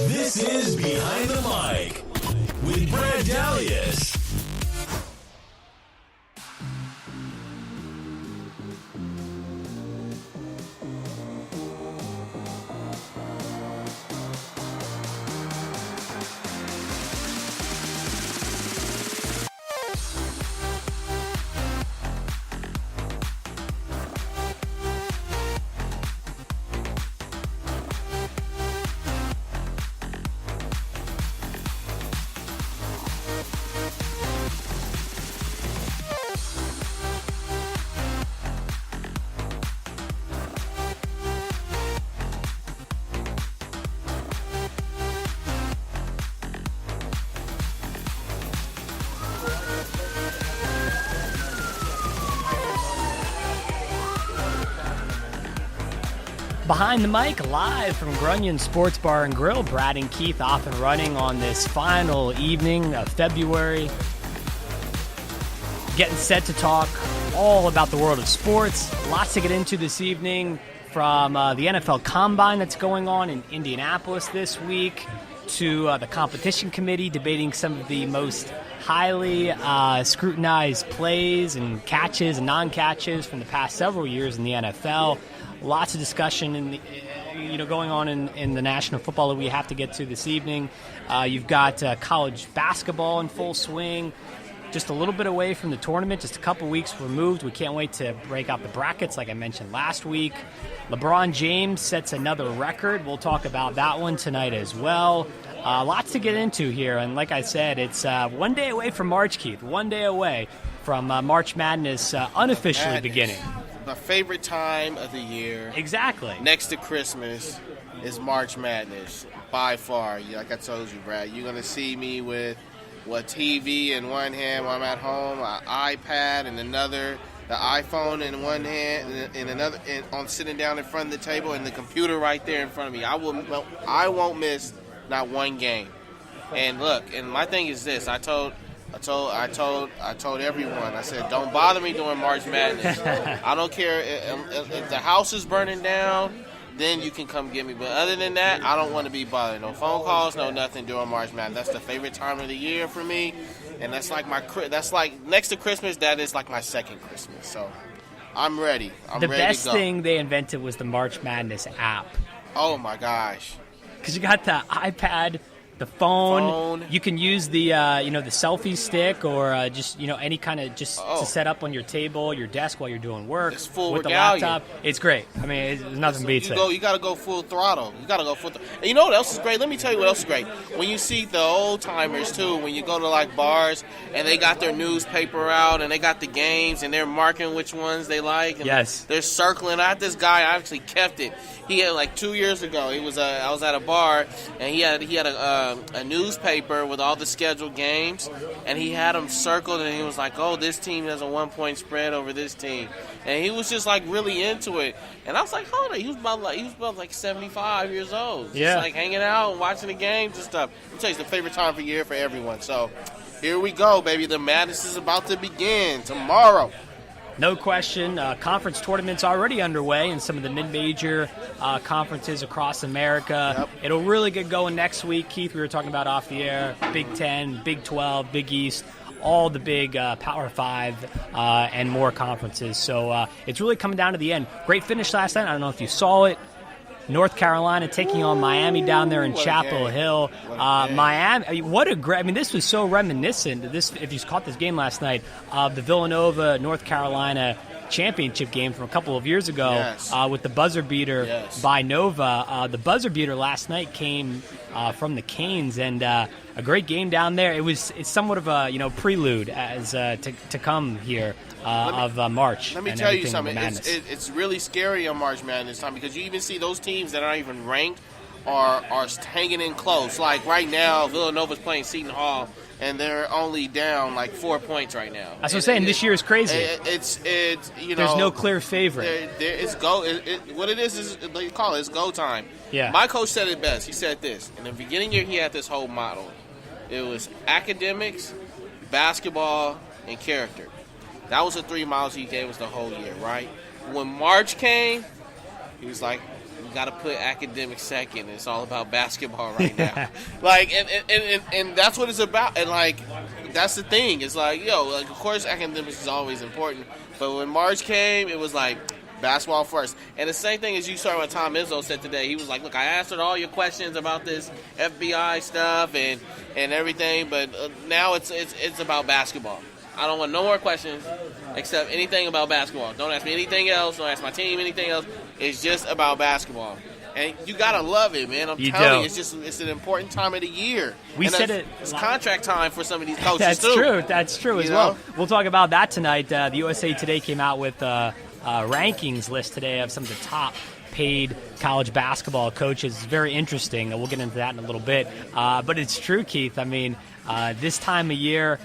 This is Behind the Mic with Brad Dalius. Behind the Mic, live from Grunion Sports Bar and Grill. Brad and Keith off and running on this final evening of February. Getting set to talk all about the world of sports. Lots to get into this evening, from the NFL Combine that's going on in Indianapolis this week to the competition committee debating some of the most highly scrutinized plays and catches and non-catches from the past several years in the NFL. Lots of discussion going on in the National Football League we have to get to this evening. You've got college basketball in full swing, just a little bit away from the tournament, just a couple weeks removed. We can't wait to break out the brackets like I mentioned last week. LeBron James sets another record. We'll talk about that one tonight as well. Lots to get into here, and like I said, it's one day away from March, Keith. One day away from March Madness unofficially beginning. My favorite time of the year. Exactly. Next to Christmas is March Madness, by far. Like I told you, Brad, you're going to see me with TV in one hand while I'm at home, an iPad in another, the iPhone in one hand, and another, on sitting down in front of the table, and the computer right there in front of me. I won't miss not one game. And look, and my thing is this: I told everyone, I said, don't bother me during March Madness. I don't care if the house is burning down, then you can come get me. But other than that, I don't want to be bothered. No phone calls, no nothing during March Madness. That's the favorite time of the year for me, and that's like next to Christmas, that is like my second Christmas. So I'm ready. The ready best to go. thing they invented was the March Madness app. Oh my gosh! Because you got the iPad, the phone. You can use the the selfie stick, or just any kind of to set up on your table, your desk while you're doing work. It's full with regalia. The laptop. It's great. I mean, nothing beats it. You got to go full throttle. And you know what else is great? Let me tell you what else is great. When you see the old timers too, when you go to like bars and they got their newspaper out and they got the games and they're marking which ones they like. And yes. They're circling. I had this guy. I actually kept it. He had like 2 years ago. I was at a bar and he had a newspaper with all the scheduled games, and he had them circled, and he was like, oh, this team has a 1-point spread over this team, and he was just like really into it. And I was like, hold on, he was about 75 years old, just like hanging out and watching the games and stuff. Let me tell you, it's the favorite time of year for everyone. So here we go, baby. The madness is about to begin tomorrow. No question. Conference tournaments already underway in some of the mid-major conferences across America. Yep. It'll really get going next week. Keith, we were talking about off the air, Big 10, Big 12, Big East, all the big Power 5 and more conferences. So it's really coming down to the end. Great finish last night. I don't know if you saw it. North Carolina taking on Miami down there in Chapel Hill. Miami, what a great! I mean, this was so reminiscent. If you caught this game last night, of the Villanova North Carolina championship game from a couple of years ago, with the buzzer beater by Nova. The buzzer beater last night came from the Canes, and a great game down there. It's somewhat of a prelude as to come here. Of March. Let me tell you something. It's really scary on March Madness time, because you even see those teams that aren't even ranked are hanging in close. Like right now, Villanova's playing Seton Hall, and they're only down like 4 points right now. That's what I'm saying. This year is crazy. It's there's no clear favorite. It's go. What it is they call it. It's go time. Yeah. My coach said it best. He said this in the beginning year. He had this whole model. It was academics, basketball, and character. That was the 3 miles he gave us the whole year, right? When March came, he was like, we got to put academics second. It's all about basketball right now. Like, and that's what it's about. And, like, that's the thing. It's like, like, of course academics is always important. But when March came, it was like basketball first. And the same thing as you saw what Tom Izzo said today. He was like, look, I answered all your questions about this FBI stuff and everything, but now it's about basketball. I don't want no more questions except anything about basketball. Don't ask me anything else. Don't ask my team anything else. It's just about basketball. And you got to love it, man. I'm telling you, it's an important time of the year. It's contract time for some of these coaches, too. That's true as well. We'll talk about that tonight. The USA Today came out with rankings list today of some of the top paid college basketball coaches. It's very interesting. We'll get into that in a little bit. But it's true, Keith. I mean, this time of year,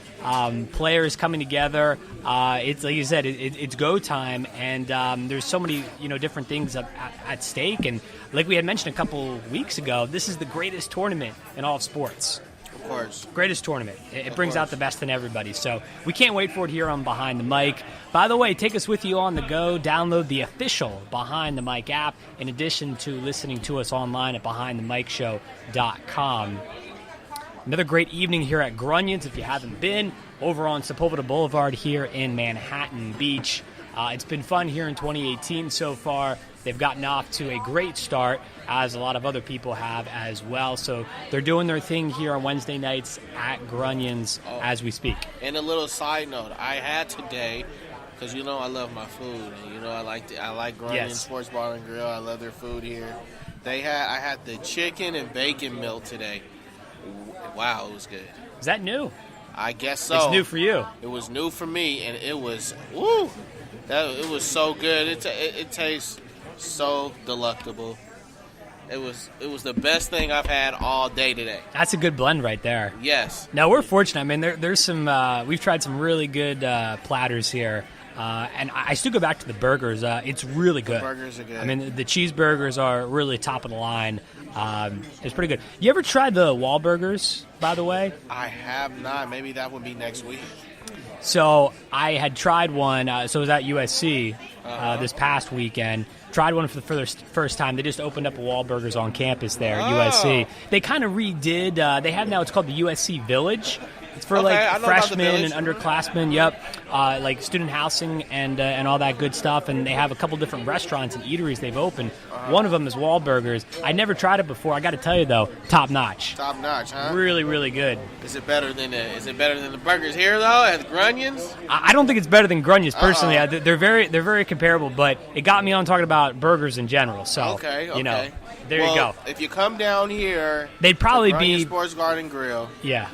players coming together. It's like you said, it's go time, and there's so many different things at stake. And like we had mentioned a couple weeks ago, this is the greatest tournament in all of sports. Of course. Greatest tournament. It brings out the best in everybody. So we can't wait for it here on Behind the Mic. By the way, take us with you on the go. Download the official Behind the Mic app in addition to listening to us online at BehindTheMicShow.com. Another great evening here at Grunions, if you haven't been, over on Sepulveda Boulevard here in Manhattan Beach. It's been fun here in 2018 so far. They've gotten off to a great start, as a lot of other people have as well. So they're doing their thing here on Wednesday nights at Grunions as we speak. And a little side note, I had today, because I love my food, and I like Grunions Sports Bar and Grill. I love their food here. I had the chicken and bacon meal today. Wow, it was good. Is that new? I guess so. It's new for you. It was new for me, and it was it was so good. It tastes so delectable. It was the best thing I've had all day today. That's a good blend right there. Yes. Now we're fortunate. I mean, there's some. We've tried some really good platters here. And I still go back to the burgers. It's really good. The burgers are good. I mean, the cheeseburgers are really top of the line. It's pretty good. You ever tried the Wahlburgers, by the way? I have not. Maybe that would be next week. So I had tried one. So it was at USC this past weekend. Tried one for the first time. They just opened up a Wahlburgers on campus there at USC. They kind of redid. They have now. It's called the USC Village. It's for freshmen and underclassmen. Yep, like student housing and all that good stuff. And they have a couple different restaurants and eateries they've opened. One of them is Wahlburgers. I never tried it before. I got to tell you though, top notch. Top notch, huh? Really, really good. Is it better than the burgers here though at Grunions? I don't think it's better than Grunions personally. They're very comparable. But it got me on talking about burgers in general. So there you go. If you come down here, they'd probably be Sports Garden Grill. Yeah.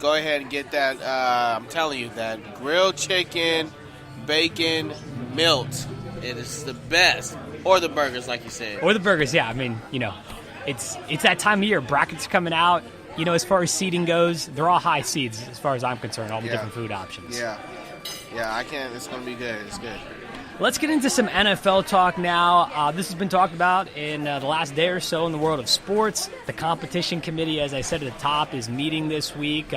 Go ahead and get that. I'm telling you, that grilled chicken, bacon, milt. It is the best. Or the burgers, like you said. Or the burgers, yeah. I mean, it's that time of year. Brackets coming out. As far as seating goes, they're all high seeds as far as I'm concerned. All the different food options. Yeah, I can't. It's going to be good. It's good. Let's get into some NFL talk now. This has been talked about in the last day or so in the world of sports. The competition committee, as I said at the top, is meeting this week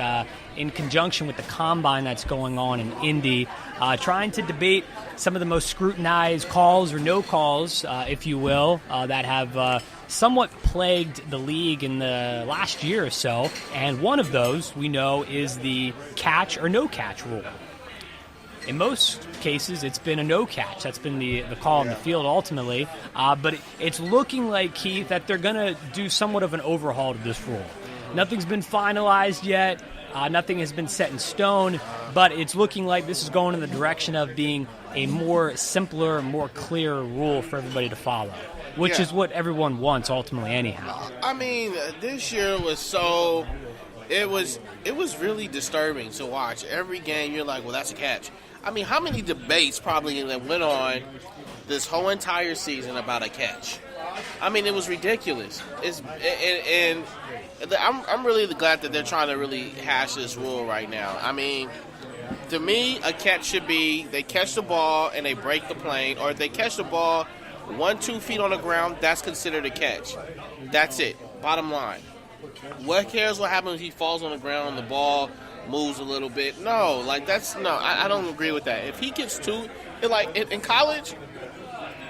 in conjunction with the combine that's going on in Indy, trying to debate some of the most scrutinized calls or no calls, if you will, that have somewhat plagued the league in the last year or so. And one of those, we know, is the catch or no catch rule. In most cases, it's been a no catch. That's been the call in the field ultimately. But it's looking like, Keith, that they're going to do somewhat of an overhaul to this rule. Nothing's been finalized yet. Nothing has been set in stone. But it's looking like this is going in the direction of being a more simpler, more clear rule for everybody to follow, which is what everyone wants ultimately anyhow. I mean, this year was so... It was really disturbing to watch. Every game, you're like, well, that's a catch. I mean, how many debates probably that went on this whole entire season about a catch? I mean, it was ridiculous. I'm really glad that they're trying to really hash this rule right now. I mean, to me, a catch should be they catch the ball and they break the plane, or if they catch the ball 1-2 feet on the ground, that's considered a catch. That's it. Bottom line. What cares what happens if he falls on the ground and the ball moves a little bit? No, I don't agree with that. If he gets two, in college,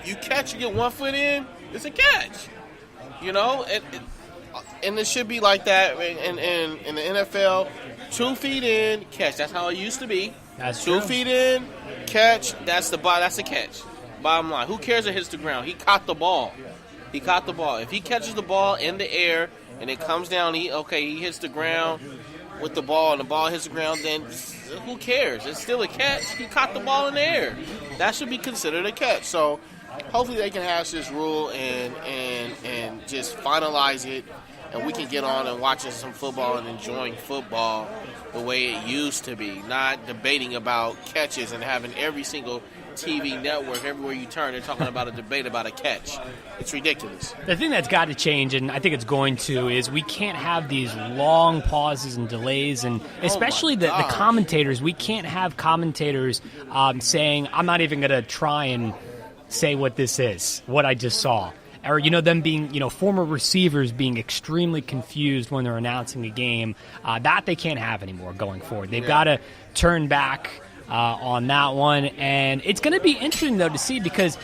you catch, you get 1 foot in, It's a catch. You know, and it should be like that in the NFL. 2 feet in, catch. That's how it used to be. That's 2 true. feet in, catch. That's a catch. Bottom line. Who cares if it hits the ground? He caught the ball. If he catches the ball in the air and it comes down, he hits the ground with the ball and the ball hits the ground, then who cares? It's still a catch. He caught the ball in the air. That should be considered a catch. So hopefully they can hash this rule and just finalize it, and we can get on and watching some football and enjoying football the way it used to be, not debating about catches and having every single TV network, everywhere you turn, they're talking about a debate about a catch. It's ridiculous. The thing that's got to change, and I think it's going to, is we can't have these long pauses and delays, and especially the commentators. We can't have commentators saying, I'm not even going to try and say what this is, what I just saw. Or, them being, former receivers being extremely confused when they're announcing a game. That they can't have anymore going forward. They've got to turn back on that one. And it's going to be interesting, though, to see, because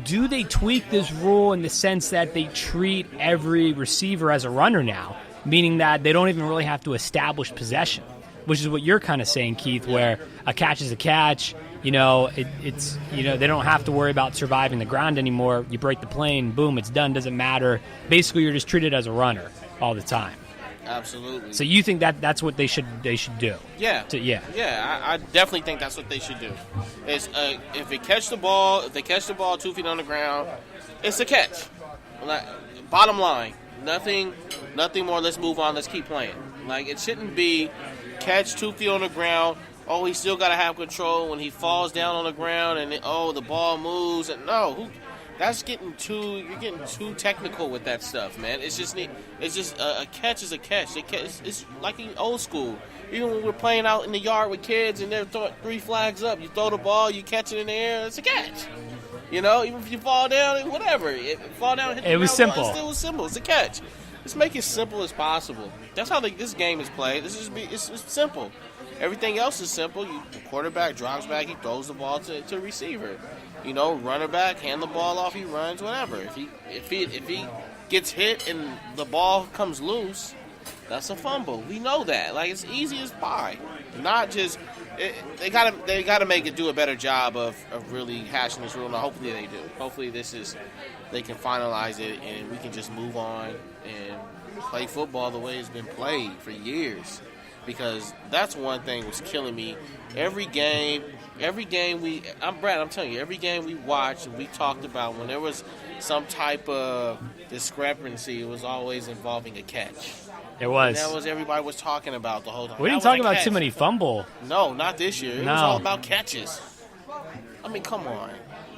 do they tweak this rule in the sense that they treat every receiver as a runner now, meaning that they don't even really have to establish possession, which is what you're kind of saying, Keith, where a catch is a catch. They don't have to worry about surviving the ground anymore. You break the plane, boom, it's done, doesn't matter. Basically, you're just treated as a runner all the time. Absolutely. So you think that's what they should do? Yeah. I definitely think that's what they should do. Is if they catch the ball 2 feet on the ground, it's a catch. Bottom line, nothing more. Let's move on. Let's keep playing. It shouldn't be catch 2 feet on the ground. Oh, he still got to have control when he falls down on the ground, and the ball moves. And no, that's you're getting too technical with that stuff, man. It's just a catch is a catch. It's like in old school. Even when we're playing out in the yard with kids and they're throwing 3 flags up, you throw the ball, you catch it in the air, it's a catch. Even if you fall down, whatever, fall down, hit the ground, was simple. It still was simple. It's a catch. Let's make it simple as possible. That's how this game is played. It's simple. Everything else is simple. The quarterback drops back, he throws the ball to receiver. Runner back, hand the ball off, he runs, whatever. If he gets hit and the ball comes loose, that's a fumble. We know that. It's easy as pie. Not just they gotta make it do a better job of really hashing this rule. Now, hopefully they do. Hopefully they can finalize it and we can just move on and play football the way it's been played for years. Because that's one thing was killing me. Every game I'm telling you, every game we watched and we talked about, when there was some type of discrepancy, it was always involving a catch. It was. And that was everybody was talking about the whole time. We didn't talk about too many fumble. No, not this year. It was all about catches. I mean, come on.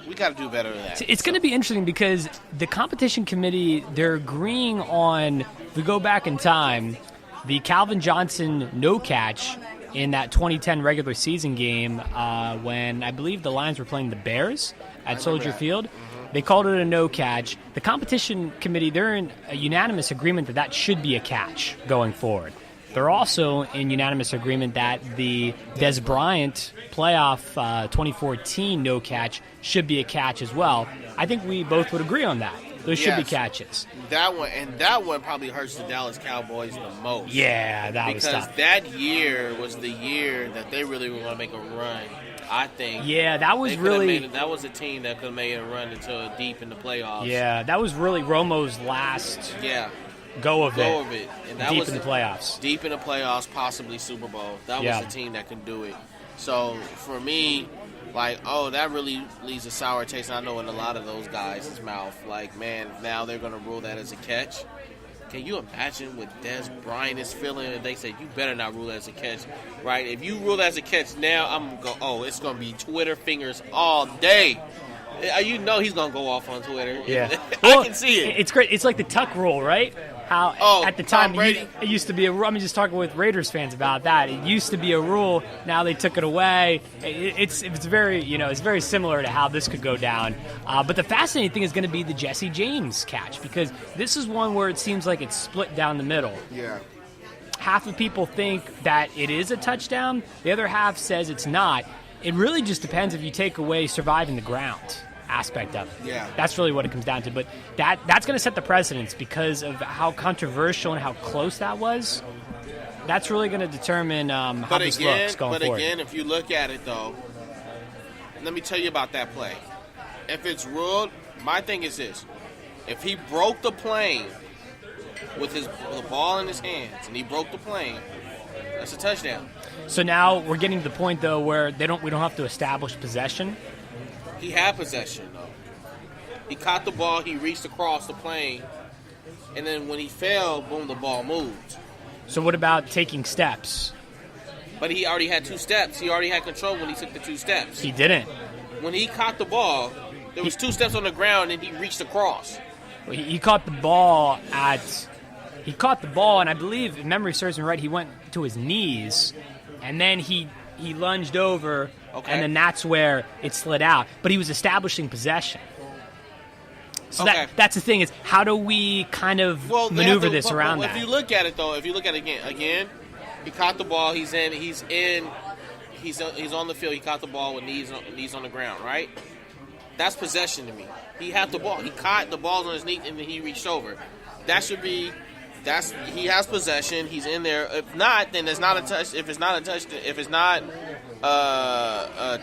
We got to do better than that. It's going to be interesting because the competition committee, they're agreeing on, if we go back in time, the Calvin Johnson no catch in that 2010 regular season game when I believe the Lions were playing the Bears at Soldier Field. Mm-hmm. They called it a no catch. The competition committee, they're in a unanimous agreement that should be a catch going forward. They're also in unanimous agreement that the Des Bryant playoff 2014 no catch should be a catch as well. I think we both would agree on that. Those should be catches. That one probably hurts the Dallas Cowboys the most. Yeah, that was tough. Because that year was the year that they really were going to make a run, I think. Yeah, that was really... that was a team that could have made a run until deep in the playoffs. Yeah, that was really Romo's last go of it. And that deep was in the playoffs. Deep in the playoffs, possibly Super Bowl. That was the team that can do it. So, for me... that really leaves a sour taste. And I know in a lot of those guys' mouth, man, now they're going to rule that as a catch. Can you imagine what Des Bryant is feeling? And they say, you better not rule that as a catch, right? If you rule that as a catch now, I'm going to go, it's going to be Twitter fingers all day. He's going to go off on Twitter. Yeah. I can see it. It's great. It's like the Tuck rule, right? How at the time it used to be a rule. I'm just talking with Raiders fans about that. It used to be a rule. Now they took it away. It's very it's very similar to how this could go down. But the fascinating thing is going to be the Jesse James catch, because this is one where it seems like it's split down the middle. Yeah. Half of people think that it is a touchdown. The other half says it's not. It really just depends if you take away surviving the ground. aspect of it. Yeah. That's really what it comes down to. But that's going to set the precedence because of how controversial and how close that was. That's really going to determine how this looks going forward. But again, if you look at it, though, let me tell you about that play. If it's ruled, my thing is this. If he broke the plane with the ball in his hands and he broke the plane, that's a touchdown. So now we're getting to the point, though, where we don't have to establish possession. He had possession, though. He caught the ball, he reached across the plane, and then when he fell, boom, the ball moved. So what about taking steps? But he already had 2 steps. He already had control when he took the 2 steps. He didn't. When he caught the ball, there was 2 steps on the ground, and he reached across. He caught the ball and I believe, if memory serves me right, he went to his knees, and then he lunged over, and then that's where it slid out. But he was establishing possession. So that's the thing is, how do we kind of maneuver this around that? If you look at it, though, again, he caught the ball. He's on the field. He caught the ball with knees on the ground, right? That's possession to me. He had the ball. He caught the ball on his knee, and then he reached over. That should be. He has possession. He's in there. If not, then it's not a touch. If it's not a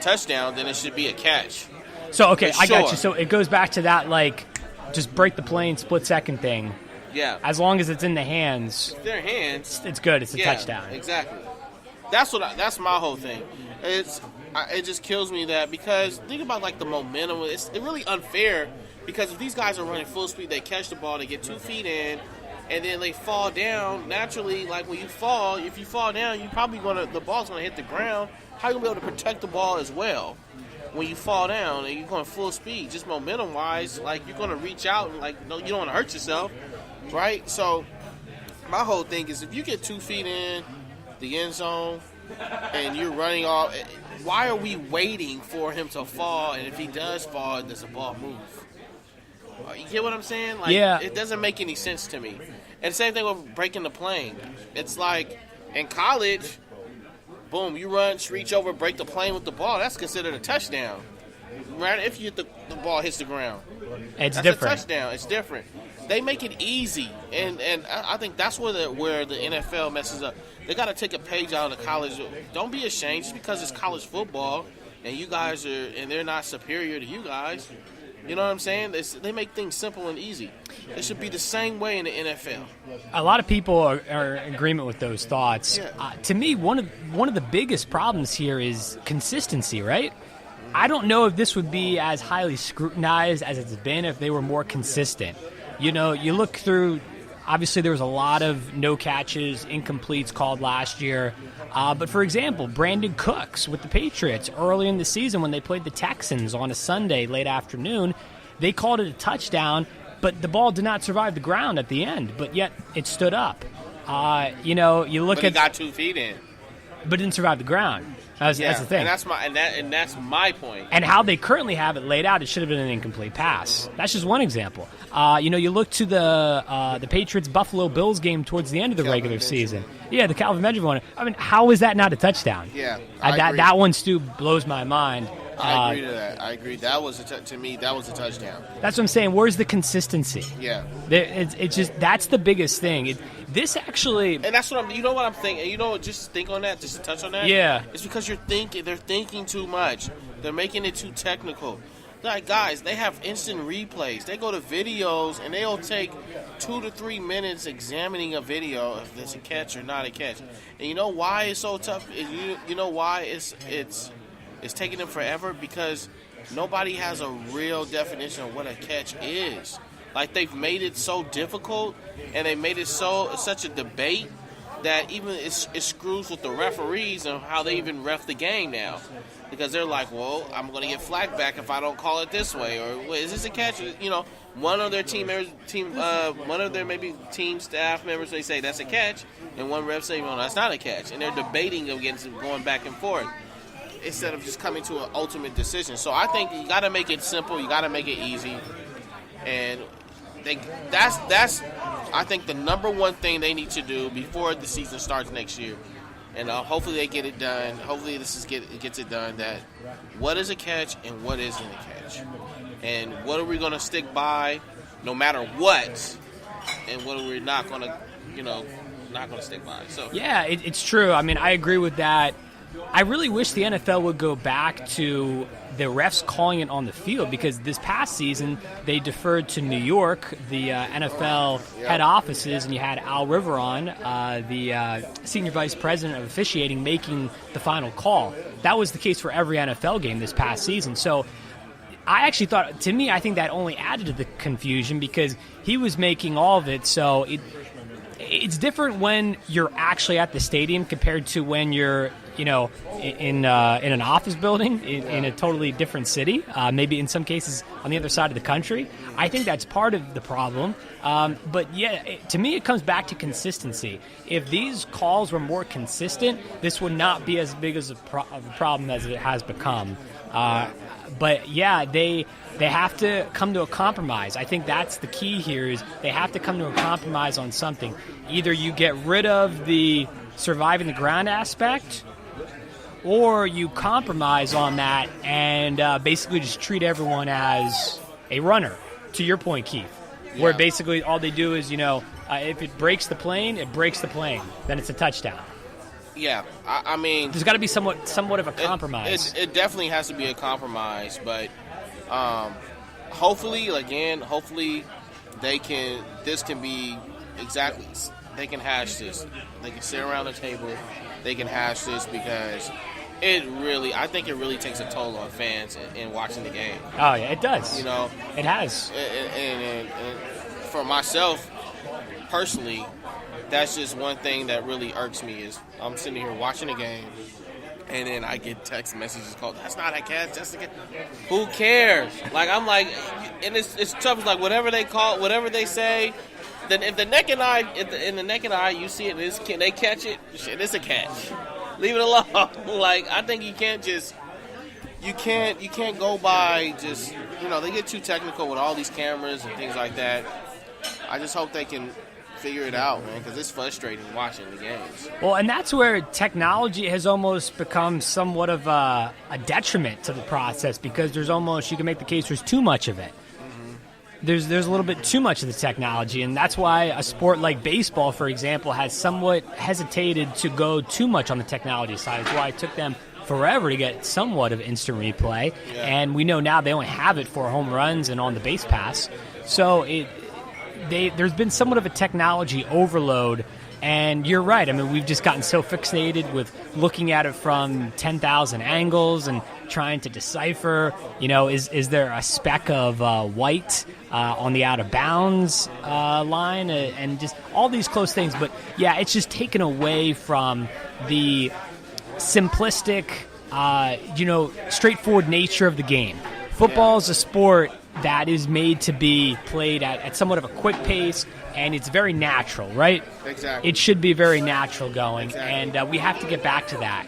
touchdown, then it should be a catch. So I got you. So it goes back to that just break the plane, split second thing. Yeah. As long as it's in the hands. Their hands. It's good. It's a touchdown. Exactly. That's my whole thing. It just kills me that because think about the momentum. It's really unfair because if these guys are running full speed, they catch the ball, they get 2 feet in. And then they fall down. Naturally, when you fall, if you fall down, the ball's gonna hit the ground. How are you gonna be able to protect the ball as well when you fall down and you're going full speed? Just momentum wise, you're gonna reach out and no, you don't want to hurt yourself, right? So my whole thing is if you get 2 feet in the end zone and you're running off, why are we waiting for him to fall? And if he does fall, does the ball move? You get what I'm saying? Yeah. It doesn't make any sense to me. And the same thing with breaking the plane. It's in college, boom, you reach over, break the plane with the ball. That's considered a touchdown. Right? If you hit the ball hits the ground. That's different. A touchdown. It's different. They make it easy. And I think that's where the NFL messes up. They got to take a page out of the college. Don't be ashamed just because it's college football and you guys they're not superior to you guys. You know what I'm saying? They make things simple and easy. It should be the same way in the NFL. A lot of people are in agreement with those thoughts. Yeah. To me, one of the biggest problems here is consistency, right? I don't know if this would be as highly scrutinized as it's been if they were more consistent. You look through, obviously there was a lot of no catches, incompletes called last year. But, for example, Brandon Cooks with the Patriots early in the season when they played the Texans on a Sunday late afternoon, they called it a touchdown, but the ball did not survive the ground at the end, but yet it stood up. You look but he got 2 feet in. But didn't survive the ground. That's the thing. And that's my point. And how they currently have it laid out, it should have been an incomplete pass. That's just one example. You look to the Patriots Buffalo Bills game towards the end of the regular season. Yeah, the Calvin Benjamin one. I mean, how is that not a touchdown? Yeah, that one, Stu, blows my mind. I agree to that. I agree. That was to me. That was a touchdown. That's what I'm saying. Where's the consistency? Yeah, it's just that's the biggest thing. This actually, and that's what I'm. You know what I'm thinking. Just think on that. Just to touch on that. Yeah, it's because they're thinking too much. They're making it too technical. Guys, they have instant replays. They go to videos and they'll take 2 to 3 minutes examining a video if it's a catch or not a catch. And you know why it's so tough? You know why it's taking them forever? Because nobody has a real definition of what a catch is. They've made it so difficult, and they made it such a debate that even it screws with the referees and how they even ref the game now. Because they're like, well, I'm going to get flagged back if I don't call it this way, or is this a catch? One of their one of their maybe team staff members, they say that's a catch, and one ref say, well, that's not a catch, and they're debating against going back and forth instead of just coming to an ultimate decision. So I think you got to make it simple, you got to make it easy, and that's I think the number one thing they need to do before the season starts next year. And hopefully they get it done. Hopefully this gets it done. That what is a catch and what isn't a catch. and what are we going to stick by no matter what, and what are we not going to, not going to stick by. So yeah, it's true. I mean, I agree with that. I really wish the NFL would go back to the refs calling it on the field, because this past season they deferred to New York, the NFL head offices, and you had Al Riveron, the senior vice president of officiating, making the final call. That was the case for every NFL game this past season. So I actually thought, to me, I think that only added to the confusion, because he was making all of it. So it's different when you're actually at the stadium compared to when you're, in an office building in a totally different city, maybe in some cases on the other side of the country. I think that's part of the problem. But yeah, to me, it comes back to consistency. If these calls were more consistent, this would not be as big as a problem as it has become. But yeah, they have to come to a compromise. I think that's the key here, is they have to come to a compromise on something. Either you get rid of the surviving the ground aspect, or you compromise on that and basically just treat everyone as a runner, to your point, Keith, where basically all they do is, if it breaks the plane, it breaks the plane. Then it's a touchdown. Yeah, I mean, there's got to be somewhat of a compromise. It definitely has to be a compromise, but hopefully they can hash this. They can sit around the table, they can hash this, because I think it really takes a toll on fans in watching the game. Oh yeah, it does. It has. And for myself personally, that's just one thing that really irks me, is I'm sitting here watching a game, and then I get text messages called, "That's not a catch, that's a catch." Who cares? Like, I'm like, and it's tough. It's like whatever they call, whatever they say. Then if the naked eye, in the naked eye, you see it, and they catch it, shit, it's a catch. Leave it alone. Like, I think you can't go by just, they get too technical with all these cameras and things like that. I just hope they can figure it out, man, because it's frustrating watching the games. Well, and that's where technology has almost become somewhat of a detriment to the process, because you can make the case there's too much of it. There's a little bit too much of the technology, and that's why a sport like baseball, for example, has somewhat hesitated to go too much on the technology side. It's why it took them forever to get somewhat of instant replay, and we know now they only have it for home runs and on the base pass. So there's been somewhat of a technology overload, and you're right. I mean, we've just gotten so fixated with looking at it from 10,000 angles and trying to decipher, is there a speck of white on the out-of-bounds line, and just all these close things. But, yeah, it's just taken away from the simplistic, straightforward nature of the game. Football is a sport that is made to be played at somewhat of a quick pace, and it's very natural, right? Exactly. It should be very natural going, and we have to get back to that.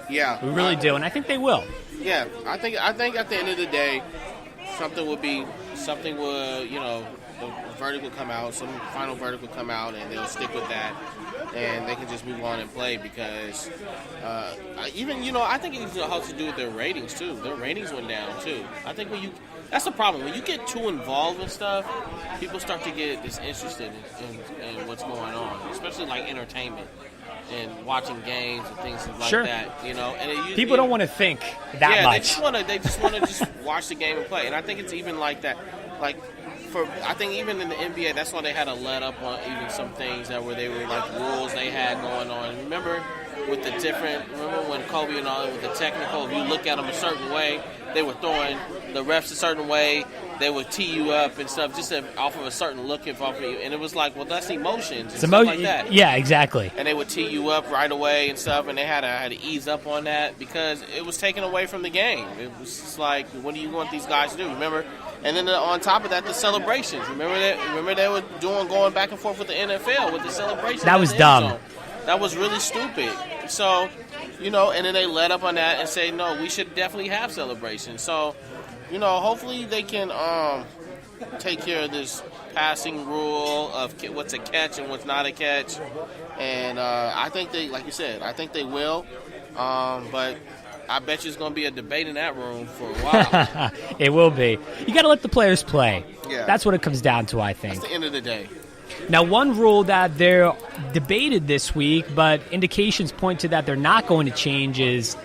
Yeah. We really do, and I think they will. Yeah, I think at the end of the day, something will, the verdict will come out, some final verdict will come out, and they'll stick with that, and they can just move on and play, because I think it has to do with their ratings, too. Their ratings went down, too. I think that's the problem. When you get too involved in stuff, people start to get disinterested in what's going on, especially like entertainment and watching games and things like that. And people don't want to think that much. They just want to watch the game and play. And I think it's even like that. Like, I think even in the NBA, that's why they had to let up on even some things they were like rules they had going on. Remember when Kobe and all that, with the technical, if you look at them a certain way, they were throwing the refs a certain way, they would tee you up and stuff, just off of a certain look off of you. And it was like, well, that's emotions and stuff like that. Yeah, exactly. And they would tee you up right away and stuff, and they had to ease up on that, because it was taken away from the game. It was just like, what do you want these guys to do? Remember? And then on top of that, the celebrations. Remember they were going back and forth with the NFL with the celebrations. That was dumb. That was really stupid. So, and then they let up on that and say, no, we should definitely have celebrations. So, hopefully they can take care of this passing rule of what's a catch and what's not a catch. And I think like you said, I think they will. But I bet you it's going to be a debate in that room for a while. It will be. You got to let the players play. Yeah. That's what it comes down to, I think. That's the end of the day. Now, one rule that they're debated this week, but indications point to that they're not going to change, is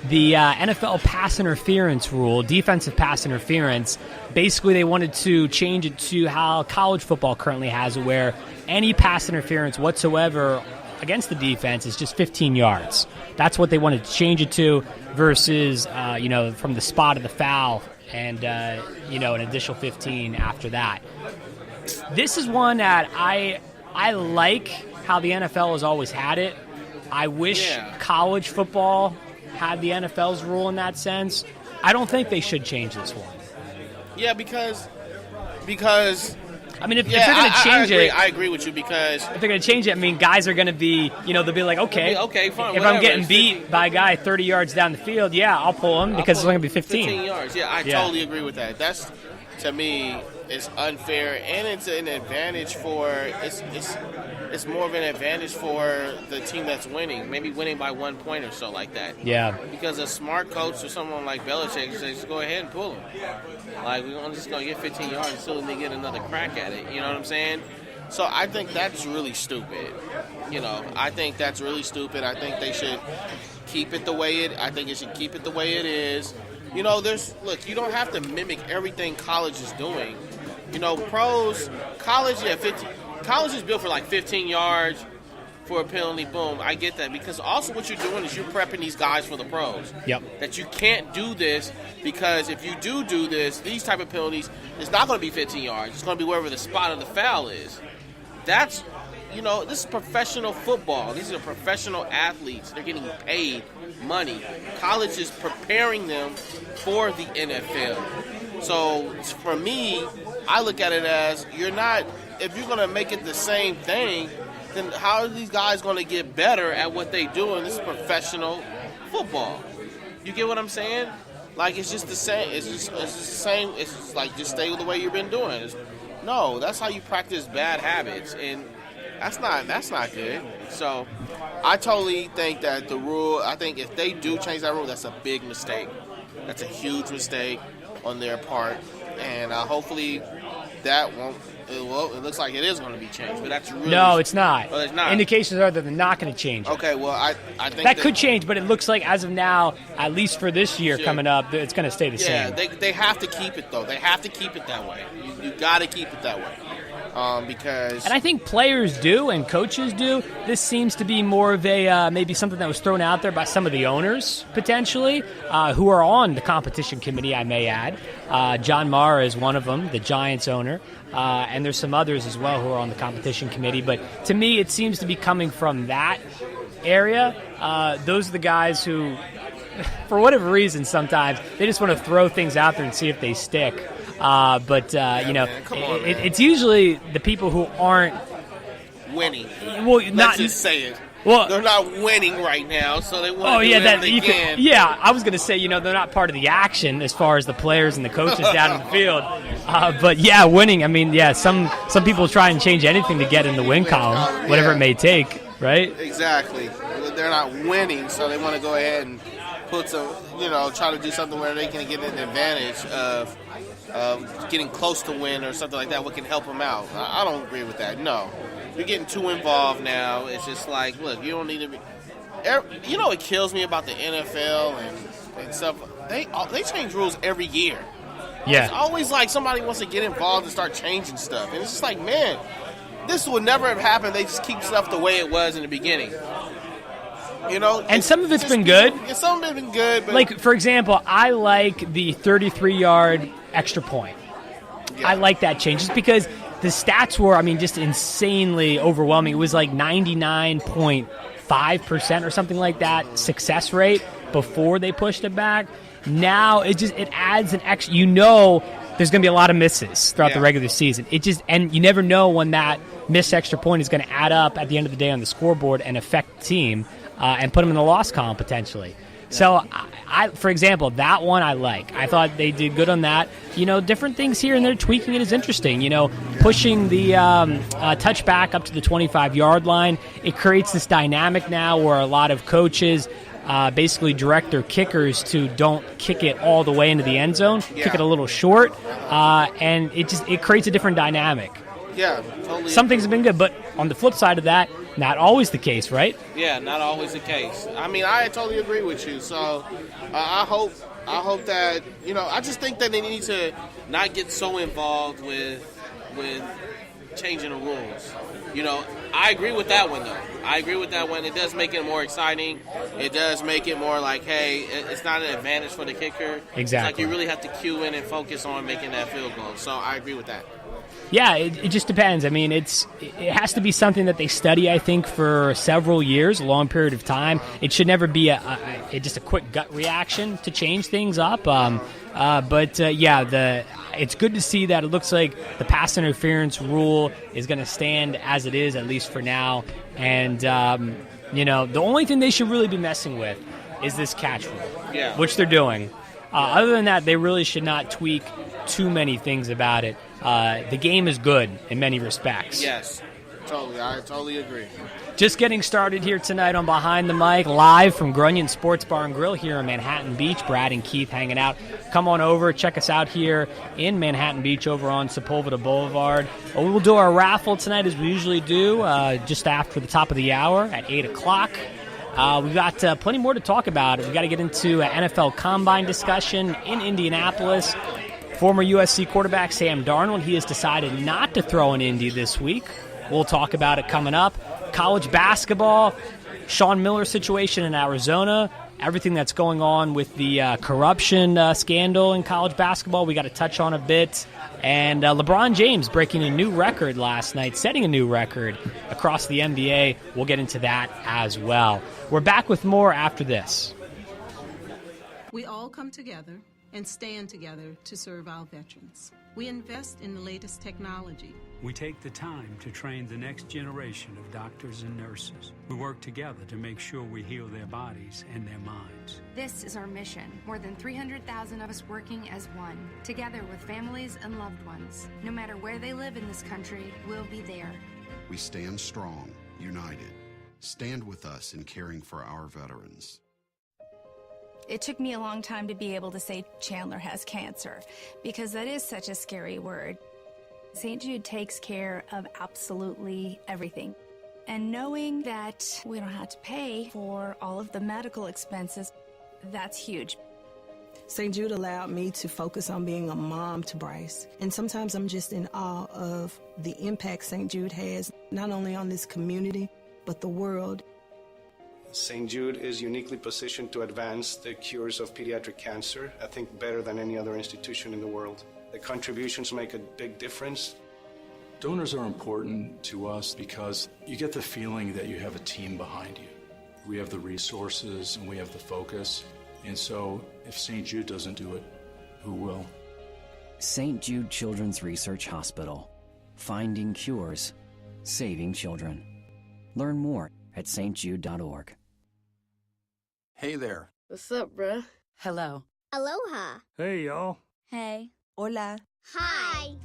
the NFL pass interference rule, defensive pass interference. Basically, they wanted to change it to how college football currently has it, where any pass interference whatsoever against the defense is just 15 yards. That's what they wanted to change it to versus, from the spot of the foul and, an additional 15 after that. This is one that I like how the NFL has always had it. I wish college football had the NFL's rule in that sense. I don't think they should change this one. Yeah, because I mean, if they're going to change it, I agree with you, because if they're going to change it, I mean, guys are going to be, they'll be like, okay, fine, if I'm getting beat by a guy 30 yards down the field, I'll pull him because it's only going to be 15 yards. Yeah, I totally agree with that. That's, to me, it's unfair, and it's an advantage for it's more of an advantage for the team that's winning, maybe winning by 1 point or so like that. Yeah. Because a smart coach or someone like Belichick says, just go ahead and pull him. Like, we're just going to get 15 yards until they get another crack at it. You know what I'm saying? So I think that's really stupid. I think that's really stupid. I think they should keep it the way it is. You don't have to mimic everything college is doing. College is built for like 15 yards for a penalty, boom. I get that, because also what you're doing is you're prepping these guys for the pros. Yep. That you can't do this, because if you do this, these type of penalties, it's not going to be 15 yards. It's going to be wherever the spot of the foul is. That's, this is professional football. These are professional athletes. They're getting paid money. College is preparing them for the NFL. So for me, I look at it as if you're going to make it the same thing, then how are these guys going to get better at what they do? And this is professional football. You get what I'm saying? Like, it's just the same. It's just the same. It's just like, just stay with the way you've been doing. No, that's how you practice bad habits, and that's not good. So I totally think that the rule, I think if they do change that rule, that's a big mistake. That's a huge mistake on their part, and hopefully that won't. It looks like it is going to be changed, but that's really... No, it's not. Well, it's not. Indications are that they're not going to change it. Okay, well, I think... That could change, but it looks like as of now, at least for this year coming up, it's going to stay the same. Yeah, they have to keep it, though. They have to keep it that way. You got to keep it that way. Because... And I think players do and coaches do. This seems to be more of a maybe something that was thrown out there by some of the owners, potentially, who are on the competition committee, I may add. John Mara is one of them, the Giants owner. And there's some others as well who are on the competition committee. But to me, it seems to be coming from that area. Those are the guys who, for whatever reason, sometimes they just want to throw things out there and see if they stick. It's usually the people who aren't winning. Well, Let's just say it. Well, they're not winning right now, so they want to do whatever they can. I was going to say, they're not part of the action as far as the players and the coaches down in the field. Winning. I mean, some people try and change anything to get in the win column, whatever it may take, right? Exactly. They're not winning, so they want to go ahead and put some, try to do something where they can get an advantage of getting close to win or something like that, what can help them out. I don't agree with that, no. You're getting too involved now. It's just like, look, you don't need to be... what kills me about the NFL and stuff? They change rules every year. Yeah. It's always like somebody wants to get involved and start changing stuff. And it's just like, man, this would never have happened. They just keep stuff the way it was in the beginning. And some of it's been good. Yeah, some of it's been good. But like, for example, I like the 33-yard extra point. Yeah. I like that change just because the stats were, just insanely overwhelming. It was like 99.5% or something like that success rate before they pushed it back. Now it adds an extra. There's going to be a lot of misses throughout the regular season. And you never know when that missed extra point is going to add up at the end of the day on the scoreboard and affect the team and put them in the loss column potentially. So, for example, that one I like. I thought they did good on that. Different things here and there, tweaking it is interesting. Pushing the touchback up to the 25-yard line. It creates this dynamic now where a lot of coaches basically direct their kickers to don't kick it all the way into the end zone, kick it a little short, and it creates a different dynamic. Yeah, totally. Some things have been good, but on the flip side of that, not always the case, right? Yeah, not always the case. I mean, I totally agree with you. So I hope that, I just think that they need to not get so involved with changing the rules. I agree with that one, though. I agree with that one. It does make it more exciting. It does make it more like, hey, it's not an advantage for the kicker. Exactly. It's like you really have to cue in and focus on making that field goal. So I agree with that. Yeah, it just depends. I mean, it has to be something that they study, I think, for several years, a long period of time. It should never be just a quick gut reaction to change things up. It's good to see that it looks like the pass interference rule is going to stand as it is, at least for now. And, the only thing they should really be messing with is this catch rule, which they're doing. Other than that, they really should not tweak too many things about it. The game is good in many respects. Yes, totally. I totally agree. Just getting started here tonight on Behind the Mic, live from Grunion Sports Bar and Grill here in Manhattan Beach. Brad and Keith hanging out. Come on over, check us out here in Manhattan Beach over on Sepulveda Boulevard. We will do our raffle tonight as we usually do, just after the top of the hour at 8 o'clock. We've got plenty more to talk about. We've got to get into NFL Combine discussion in Indianapolis. Former USC quarterback Sam Darnold, he has decided not to throw in Indy this week. We'll talk about it coming up. College basketball, Sean Miller situation in Arizona, everything that's going on with the corruption scandal in college basketball, we got to touch on a bit. And LeBron James breaking a new record last night, setting a new record across the NBA. We'll get into that as well. We're back with more after this. We all come together and stand together to serve our veterans. We invest in the latest technology. We take the time to train the next generation of doctors and nurses. We work together to make sure we heal their bodies and their minds. This is our mission. More than 300,000 of us working as one, together with families and loved ones. No matter where they live in this country, we'll be there. We stand strong, united. Stand with us in caring for our veterans. It took me a long time to be able to say Chandler has cancer, because that is such a scary word. St. Jude takes care of absolutely everything. And knowing that we don't have to pay for all of the medical expenses, that's huge. St. Jude allowed me to focus on being a mom to Bryce. And sometimes I'm just in awe of the impact St. Jude has, not only on this community, but the world. St. Jude is uniquely positioned to advance the cures of pediatric cancer, I think better than any other institution in the world. The contributions make a big difference. Donors are important to us because you get the feeling that you have a team behind you. We have the resources and we have the focus. And so if St. Jude doesn't do it, who will? St. Jude Children's Research Hospital. Finding cures. Saving children. Learn more at stjude.org. Hey there. What's up, bruh? Hello. Aloha. Hey, y'all. Hey. Hola. Hi.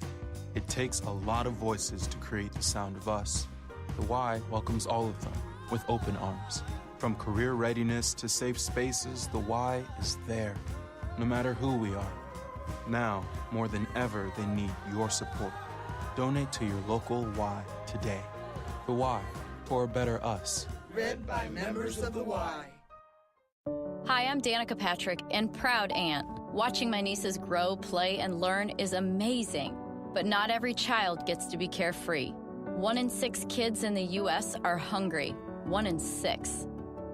It takes a lot of voices to create the sound of us. The Y welcomes all of them with open arms. From career readiness to safe spaces, the Y is there, no matter who we are. Now, more than ever, they need your support. Donate to your local Y today. The Y, for a better us. Read by members of the Y. Hi, I'm Danica Patrick and proud aunt. Watching my nieces grow, play, and learn is amazing. But not every child gets to be carefree. 1 in 6 kids in the U.S. are hungry. 1 in 6.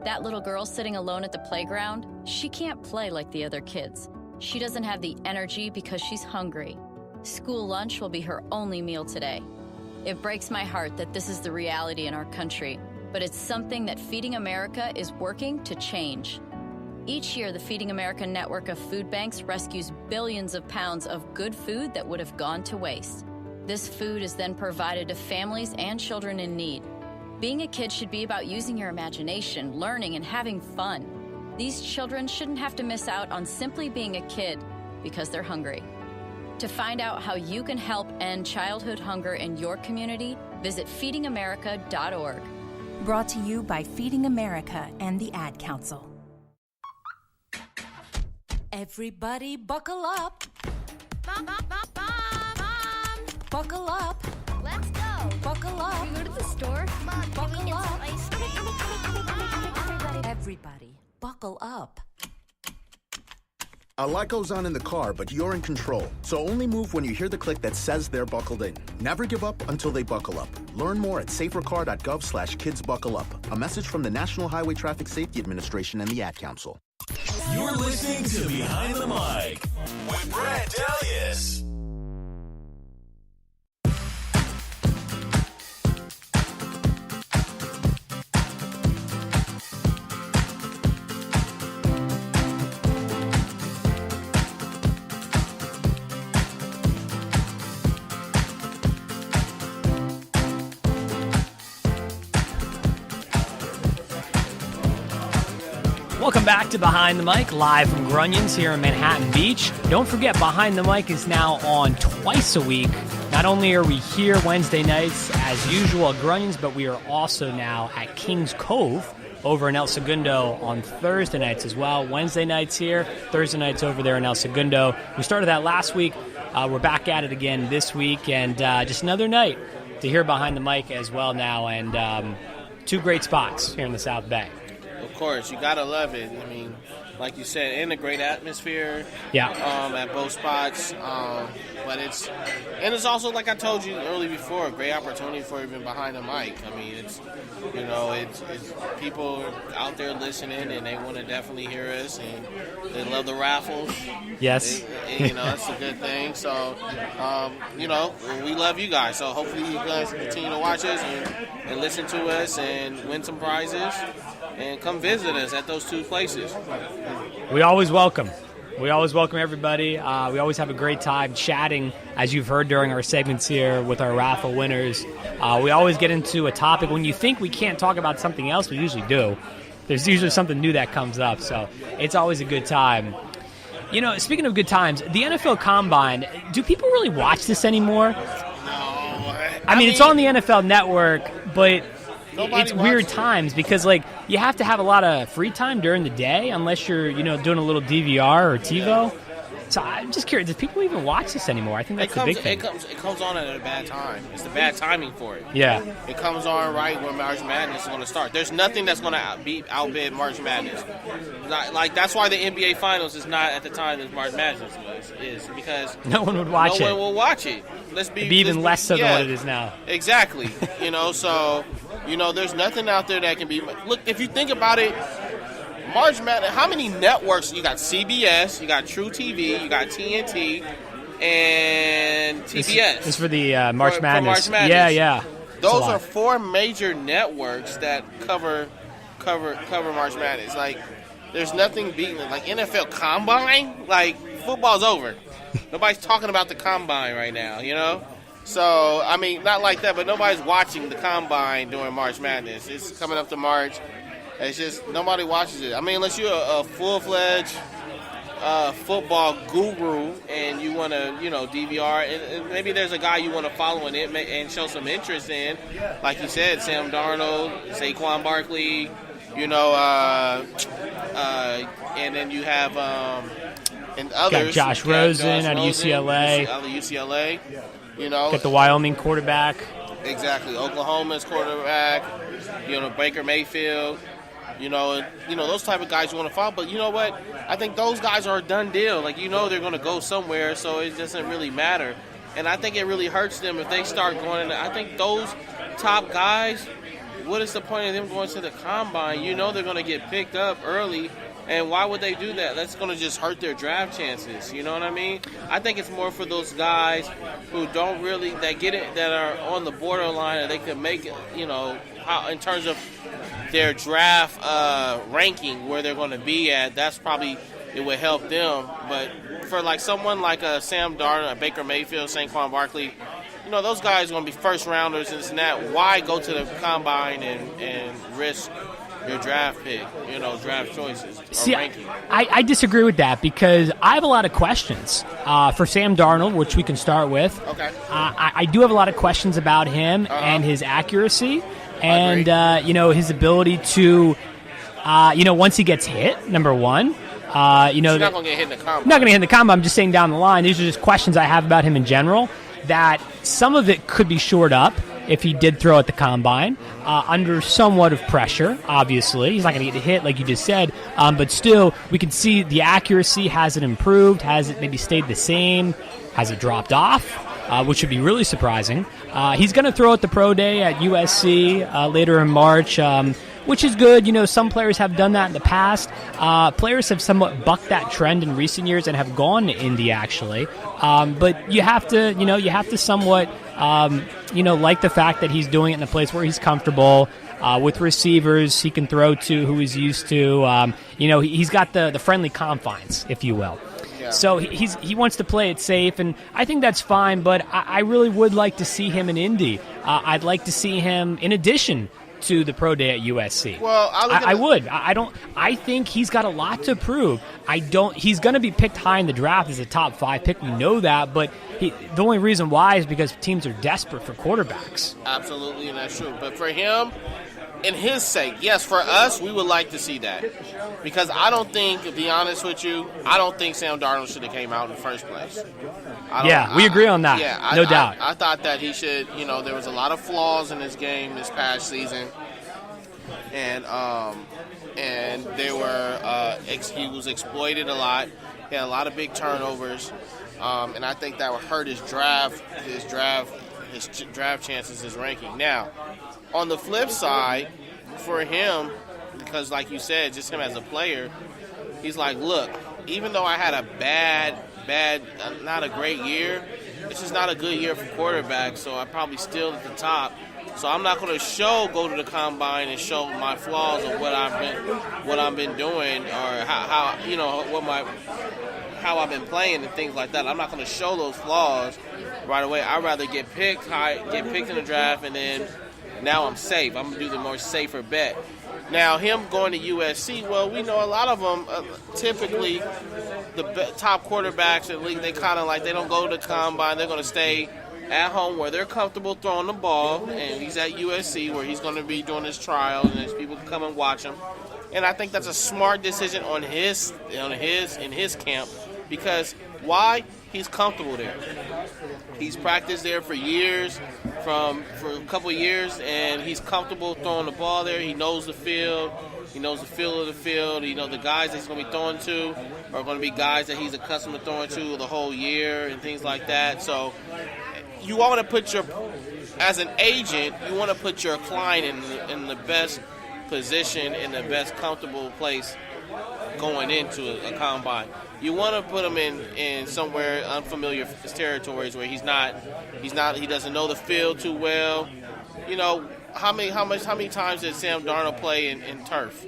That little girl sitting alone at the playground, she can't play like the other kids. She doesn't have the energy because she's hungry. School lunch will be her only meal today. It breaks my heart that this is the reality in our country, but it's something that Feeding America is working to change. Each year, the Feeding America network of food banks rescues billions of pounds of good food that would have gone to waste. This food is then provided to families and children in need. Being a kid should be about using your imagination, learning, and having fun. These children shouldn't have to miss out on simply being a kid because they're hungry. To find out how you can help end childhood hunger in your community, visit feedingamerica.org. Brought to you by Feeding America and the Ad Council. Everybody buckle up. Buckle up. Let's go. Buckle up. Can we go to the store? Mom, buckle can we get up. some ice cream? Everybody, buckle up. A lot goes on in the car, but you're in control. So only move when you hear the click that says they're buckled in. Never give up until they buckle up. Learn more at safercar.gov/kidsbuckleup. A message from the National Highway Traffic Safety Administration and the Ad Council. You're listening to Behind the Mic with Brad Dalius. Welcome back to Behind the Mic, live from Grunions here in Manhattan Beach. Don't forget, Behind the Mic is now on twice a week. Not only are we here Wednesday nights as usual at Grunions, but we are also now at Kings Cove over in El Segundo on Thursday nights as well. Wednesday nights here, Thursday nights over there in El Segundo. We started that last week. We're back at it again this week, and just another night to hear Behind the Mic as well now, and two great spots here in the South Bay. Of course, you gotta love it. I mean, like you said, in a great atmosphere. Yeah. At both spots, but it's also, like I told you earlier before, a great opportunity for even Behind the Mic. I mean, it's people out there listening, and they want to definitely hear us, and they love the raffles. Yes. That's a good thing. So, we love you guys. So hopefully you guys continue to watch us and listen to us and win some prizes. And come visit us at those two places. We always welcome everybody. We always have a great time chatting, as you've heard during our segments here with our raffle winners. We always get into a topic. When you think we can't talk about something else, we usually do. There's usually something new that comes up, so it's always a good time. Speaking of good times, the NFL Combine, do people really watch this anymore? No. I mean, it's on the NFL Network, but it's weird watches times because, you have to have a lot of free time during the day unless you're, doing a little DVR or TiVo. So I'm just curious, do people even watch this anymore? I think that's the big thing. It comes on at a bad time. It's the bad timing for it. Yeah. It comes on right when March Madness is going to start. There's nothing that's going to outbid March Madness. That's why the NBA Finals is not at the time that March Madness is because no one would watch it. No one will watch it. It'd be even less so than what it is now. Exactly. There's nothing out there that can be. Look, if you think about it, March Madness, how many networks? You got CBS, you got True TV, you got TNT, and TBS. This is for the March Madness. For March Madness. Yeah. Those are four major networks that cover March Madness. There's nothing beating it. NFL Combine, football's over. Nobody's talking about the Combine right now, So, I mean, not like that, but nobody's watching the Combine during March Madness. It's coming up to March. It's just nobody watches it. I mean, unless you're a full-fledged football guru and you want to, DVR, and maybe there's a guy you want to follow and show some interest in. Like you said, Sam Darnold, Saquon Barkley, and then you have and others. Got Josh Rosen out of UCLA. Out of UCLA. Got the Wyoming quarterback. Exactly. Oklahoma's quarterback. Baker Mayfield. Those type of guys you want to follow. But you know what? I think those guys are a done deal. They're going to go somewhere, so it doesn't really matter. And I think it really hurts them if they start going. I think those top guys, what is the point of them going to the Combine? They're going to get picked up early. And why would they do that? That's going to just hurt their draft chances. You know what I mean? I think it's more for those guys who don't really, that get it, that are on the borderline, and they can make it, how, in terms of their draft ranking, where they're going to be at. That's probably, it would help them. But for someone like a Sam Darnold, a Baker Mayfield, Saquon Barkley, those guys are going to be first rounders and this and that. Why go to the Combine and risk your draft pick, draft choices or ranking? I disagree with that because I have a lot of questions for Sam Darnold, which we can start with. Okay. I do have a lot of questions about him and his accuracy and, his ability to, once he gets hit, number one. You know, He's not going to get hit in the combine. Not going to hit in the combine. I'm just saying down the line. These are just questions I have about him in general. That some of it could be shored up if he did throw at the combine under somewhat of pressure. Obviously, he's not going to get hit like you just said, but still, we can see the accuracy. Has it improved? Has it maybe stayed the same? Has it dropped off? Which would be really surprising. He's going to throw at the pro day at USC later in March, which is good. You know, some players have done that in the past. Players have somewhat bucked that trend in recent years and have gone to Indy, actually. But you have to somewhat, like the fact that he's doing it in a place where he's comfortable, with receivers he can throw to who he's used to. He's got the friendly confines, if you will. Yeah. So he wants to play it safe, and I think that's fine, but I really would like to see him in Indy. I'd like to see him in addition to the pro day at USC. Well, I would. I think he's got a lot to prove. He's going to be picked high in the draft as a top 5 pick. We know that, but the only reason why is because teams are desperate for quarterbacks. Absolutely, and that's true. But for him, in his sake, yes, for us, we would like to see that. Because I don't think, to be honest with you, I don't think Sam Darnold should have came out in the first place. We agree on that. Yeah, no doubt. I thought that he should, there was a lot of flaws in his game this past season. And there were, he was exploited a lot. He had a lot of big turnovers. And I think that would hurt his draft chances, his ranking. Now, on the flip side, for him, because like you said, just him as a player, he's like, look, even though I had a bad, not a great year, this is not a good year for quarterbacks, so I'm probably still at the top. So I'm not going to go to the combine and show my flaws of what I've been doing, or how I've been playing and things like that. I'm not going to show those flaws right away. I'd rather get picked in the draft, and then now I'm safe. I'm going to do the more safer bet. Now, him going to USC, well, we know a lot of them, typically the top quarterbacks in the league, they kind of they don't go to the combine. They're going to stay at home where they're comfortable throwing the ball, and he's at USC where he's going to be doing his trial, and there's people can come and watch him. And I think that's a smart decision in his camp, because why? He's comfortable there. He's practiced there for years, for a couple of years, and he's comfortable throwing the ball there. He knows the field. He knows the feel of the field. The guys that he's going to be throwing to are going to be guys that he's accustomed to throwing to the whole year and things like that. So you want to as an agent, you want to put your client in the best position, in the best comfortable place going into a combine. You want to put him in somewhere unfamiliar territories where he doesn't know the field too well. How many times did Sam Darnold play in turf?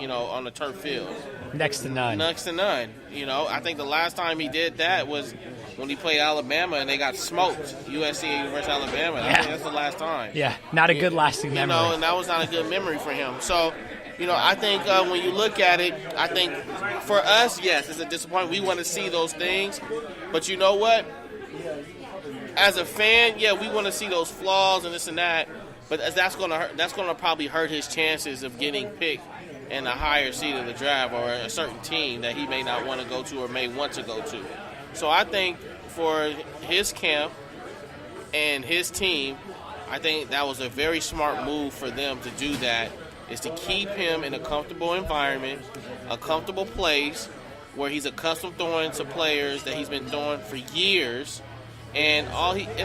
On the turf field? Next to none. I think the last time he did that was when he played Alabama and they got smoked. USC versus Alabama. I think that's the last time. Yeah, not a good lasting memory. And that was not a good memory for him. So, I think when you look at it, I think for us, yes, it's a disappointment. We want to see those things. But you know what? As a fan, yeah, we want to see those flaws and this and that. But that's going to probably hurt his chances of getting picked in a higher seed of the draft, or a certain team that he may not want to go to or may want to go to. So I think for his camp and his team, I think that was a very smart move for them to do that, is to keep him in a comfortable environment, a comfortable place where he's accustomed throwing to players that he's been throwing for years, and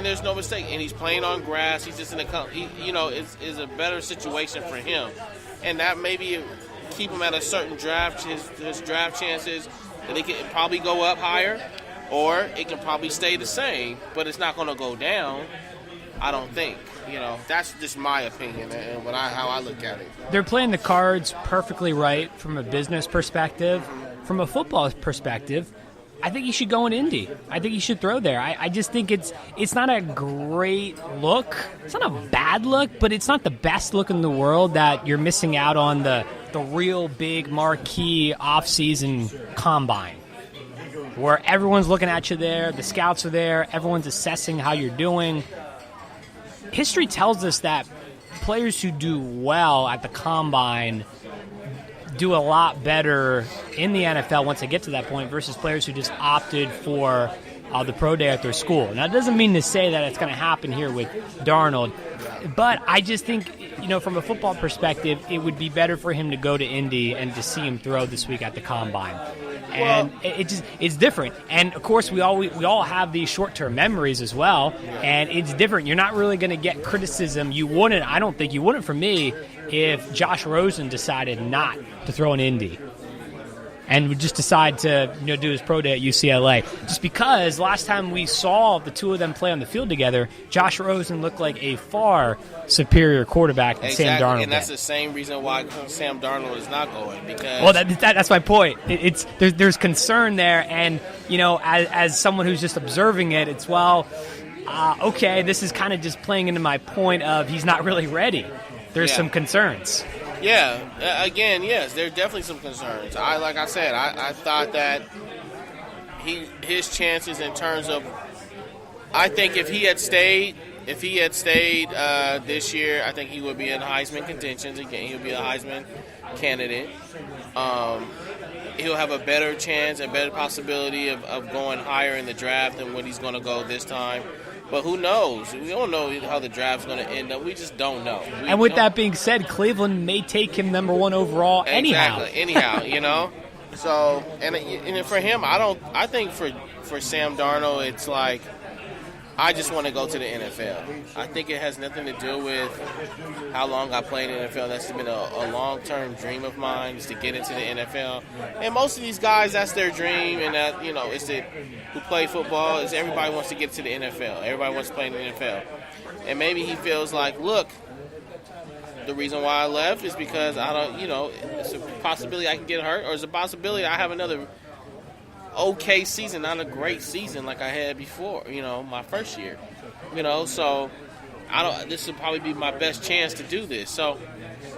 there's no mistake. And he's playing on grass. He's just it's a better situation for him, and that maybe keep him at a certain draft. His draft chances, that he can probably go up higher, or it can probably stay the same, but it's not going to go down. I don't think. That's just my opinion and how I look at it. They're playing the cards perfectly right from a business perspective. From a football perspective, I think he should go in Indy. I think he should throw there. I just think it's not a great look. It's not a bad look, but it's not the best look in the world that you're missing out on the real big marquee off-season combine, where everyone's looking at you there, the scouts are there, everyone's assessing how you're doing. History tells us that players who do well at the combine, do a lot better in the NFL once they get to that point versus players who just opted for the pro day at their school. Now, it doesn't mean to say that it's going to happen here with Darnold, but I just think, from a football perspective, it would be better for him to go to Indy and to see him throw this week at the Combine. And it's different. And, of course, we all have these short-term memories as well, and it's different. You're not really going to get criticism. I don't think you wouldn't from me if Josh Rosen decided not to throw an Indy and would just decide to do his pro day at UCLA. Just because last time we saw the two of them play on the field together, Josh Rosen looked like a far superior quarterback than Sam Darnold. And that's the same reason why Sam Darnold is not going. Because that's my point. There's concern there, and as someone who's just observing it, it's okay. This is kind of just playing into my point of he's not really ready. There's some concerns. Yeah, again, yes, there are definitely some concerns. Like I said, I thought that his chances in terms of, I think if he had stayed this year, I think he would be in Heisman contention again. He would be a Heisman candidate. He'll have a better chance, a better possibility of going higher in the draft than what he's going to go this time. But who knows? We don't know how the draft's going to end up. We just don't know. And with that being said, Cleveland may take him number 1 overall anyhow. So, and for him, I think for Sam Darnold, it's like, I just want to go to the NFL. I think it has nothing to do with how long I played in the NFL. That's been a long-term dream of mine, is to get into the NFL. And most of these guys, that's their dream, and that, it's who play football, is everybody wants to get to the NFL. Everybody wants to play in the NFL. And maybe he feels like, look, the reason why I left is because I don't, it's a possibility I can get hurt, or it's a possibility I have another okay season, not a great season like I had before, my first year. So this will probably be my best chance to do this. So,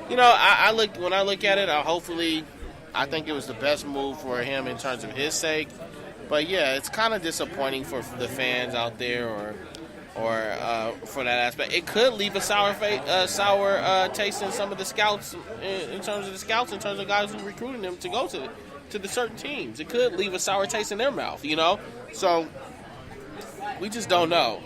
when I look at it, I think it was the best move for him in terms of his sake. But yeah, it's kind of disappointing for the fans out there, or for that aspect. It could leave a sour taste in some of the scouts, in terms of guys who recruiting them to go to the certain teams. It could leave a sour taste in their mouth, So we just don't know,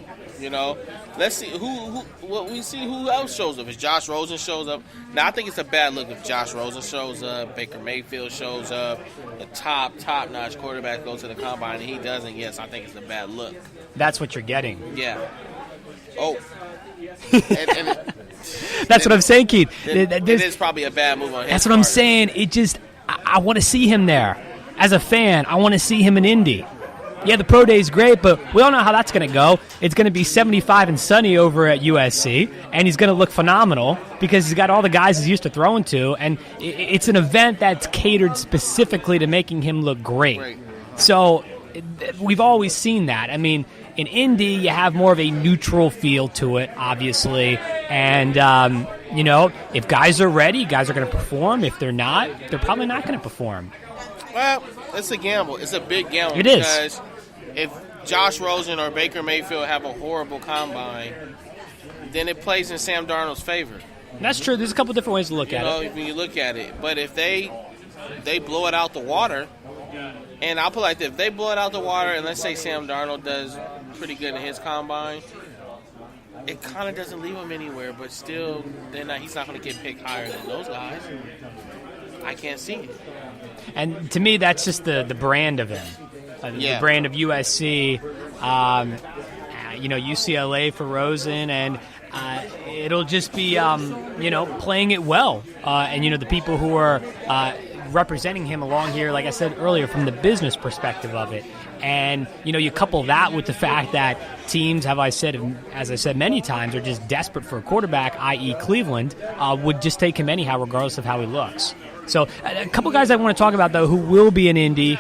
Let's see who else shows up. If Josh Rosen shows up, now I think it's a bad look if Josh Rosen shows up, Baker Mayfield shows up, a top-notch quarterback goes to the Combine and he doesn't. Yes, I think it's a bad look. That's what you're getting. Yeah. Oh. That's what I'm saying, Keith. It is probably a bad move on his That's what I'm saying. It just, I want to see him there. As a fan, I want to see him in Indy. Yeah, the pro day is great, but we all know how that's going to go. It's going to be 75 and sunny over at USC, and he's going to look phenomenal because he's got all the guys he's used to throwing to, and it's an event that's catered specifically to making him look great. So we've always seen that. I mean, in Indy, you have more of a neutral feel to it, obviously, and if guys are ready, guys are going to perform. If they're not, they're probably not going to perform. Well, it's a gamble. It's a big gamble. It is. Because if Josh Rosen or Baker Mayfield have a horrible combine, then it plays in Sam Darnold's favor. That's true. There's a couple different ways to look at it. When you look at it. But if they blow it out the water, and I'll put it like this, if they blow it out the water and let's say Sam Darnold does pretty good in his combine, it kind of doesn't leave him anywhere, but still, he's not going to get picked higher than those guys. I can't see it. And to me, that's just the brand of him. The brand of USC, UCLA for Rosen, and it'll just be, playing it well. And, the people who are representing him along here, like I said earlier, from the business perspective of it. And, you couple that with the fact that teams, as I said many times, are just desperate for a quarterback, i.e. Cleveland, would just take him anyhow, regardless of how he looks. So a couple guys I want to talk about, though, who will be in Indy.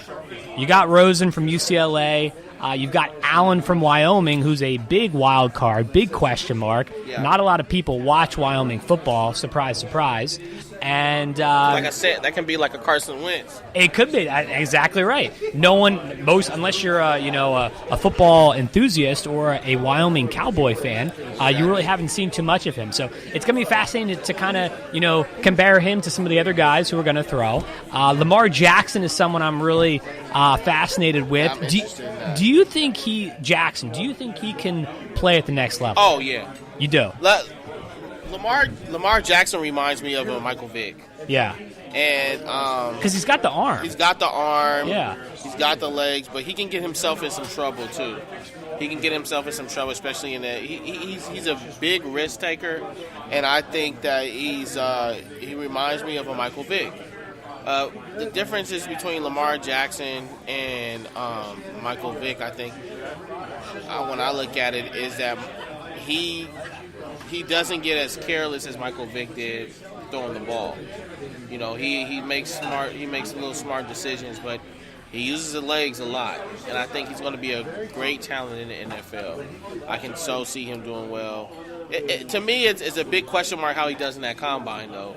You got Rosen from UCLA. You've got Allen from Wyoming, who's a big wild card, big question mark. Yeah. Not a lot of people watch Wyoming football. Surprise, surprise. And like I said, that can be like a Carson Wentz. It could be exactly right. No one, unless you're a football enthusiast or a Wyoming Cowboy fan, you really haven't seen too much of him. So it's going to be fascinating to kind of compare him to some of the other guys who are going to throw. Lamar Jackson is someone I'm really fascinated with. Do you think he can play at the next level? Oh yeah, you do. Lamar Jackson reminds me of Michael Vick. Yeah. And because he's got the arm. He's got the arm. Yeah. He's got the legs, but he can get himself in some trouble too. He can get himself in some trouble, especially in that he's a big risk taker, and I think that he reminds me of a Michael Vick. The differences between Lamar Jackson and Michael Vick, I think, when I look at it, is that he doesn't get as careless as Michael Vick did throwing the ball. He makes little smart decisions, but he uses his legs a lot, and I think he's going to be a great talent in the NFL. I can so see him doing well. To me, it's a big question mark how he does in that combine, though.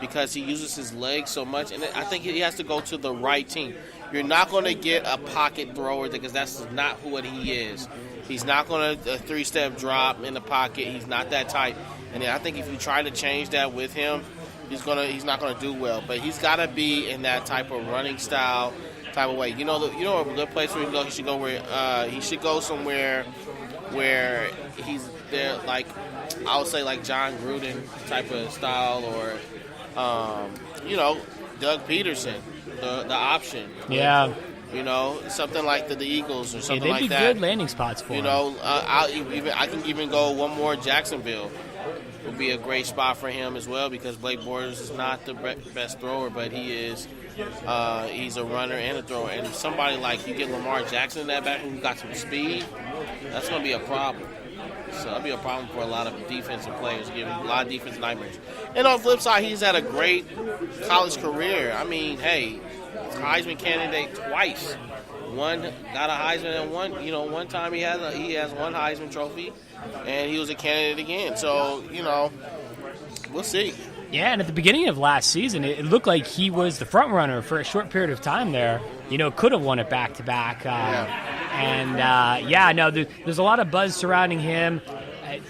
Because he uses his legs so much, and I think he has to go to the right team. You're not going to get a pocket thrower because that's not what he is. He's not going to a three-step drop in the pocket. He's not that type. And I think if you try to change that with him, he's not going to do well. But he's got to be in that type of running style type of way. A good place where he should go where he should go somewhere where he's there, like I would say like John Gruden type of style, or Doug Peterson, the option. Yeah. Something like the Eagles or something like that. They'd be good landing spots for him. I can even go one more. Jacksonville would be a great spot for him as well, because Blake Borders is not the best thrower, but he is. He's a runner and a thrower. And somebody like you get Lamar Jackson in that back who's got some speed, that's going to be a problem. So that'll be a problem for a lot of defensive players, giving a lot of defensive nightmares. And on the flip side, he's had a great college career. I mean, hey, Heisman candidate twice. One got a Heisman, and one time he has one Heisman trophy, and he was a candidate again. So we'll see. Yeah, and at the beginning of last season, it looked like he was the front runner for a short period of time there. Could have won it back to back. There's a lot of buzz surrounding him.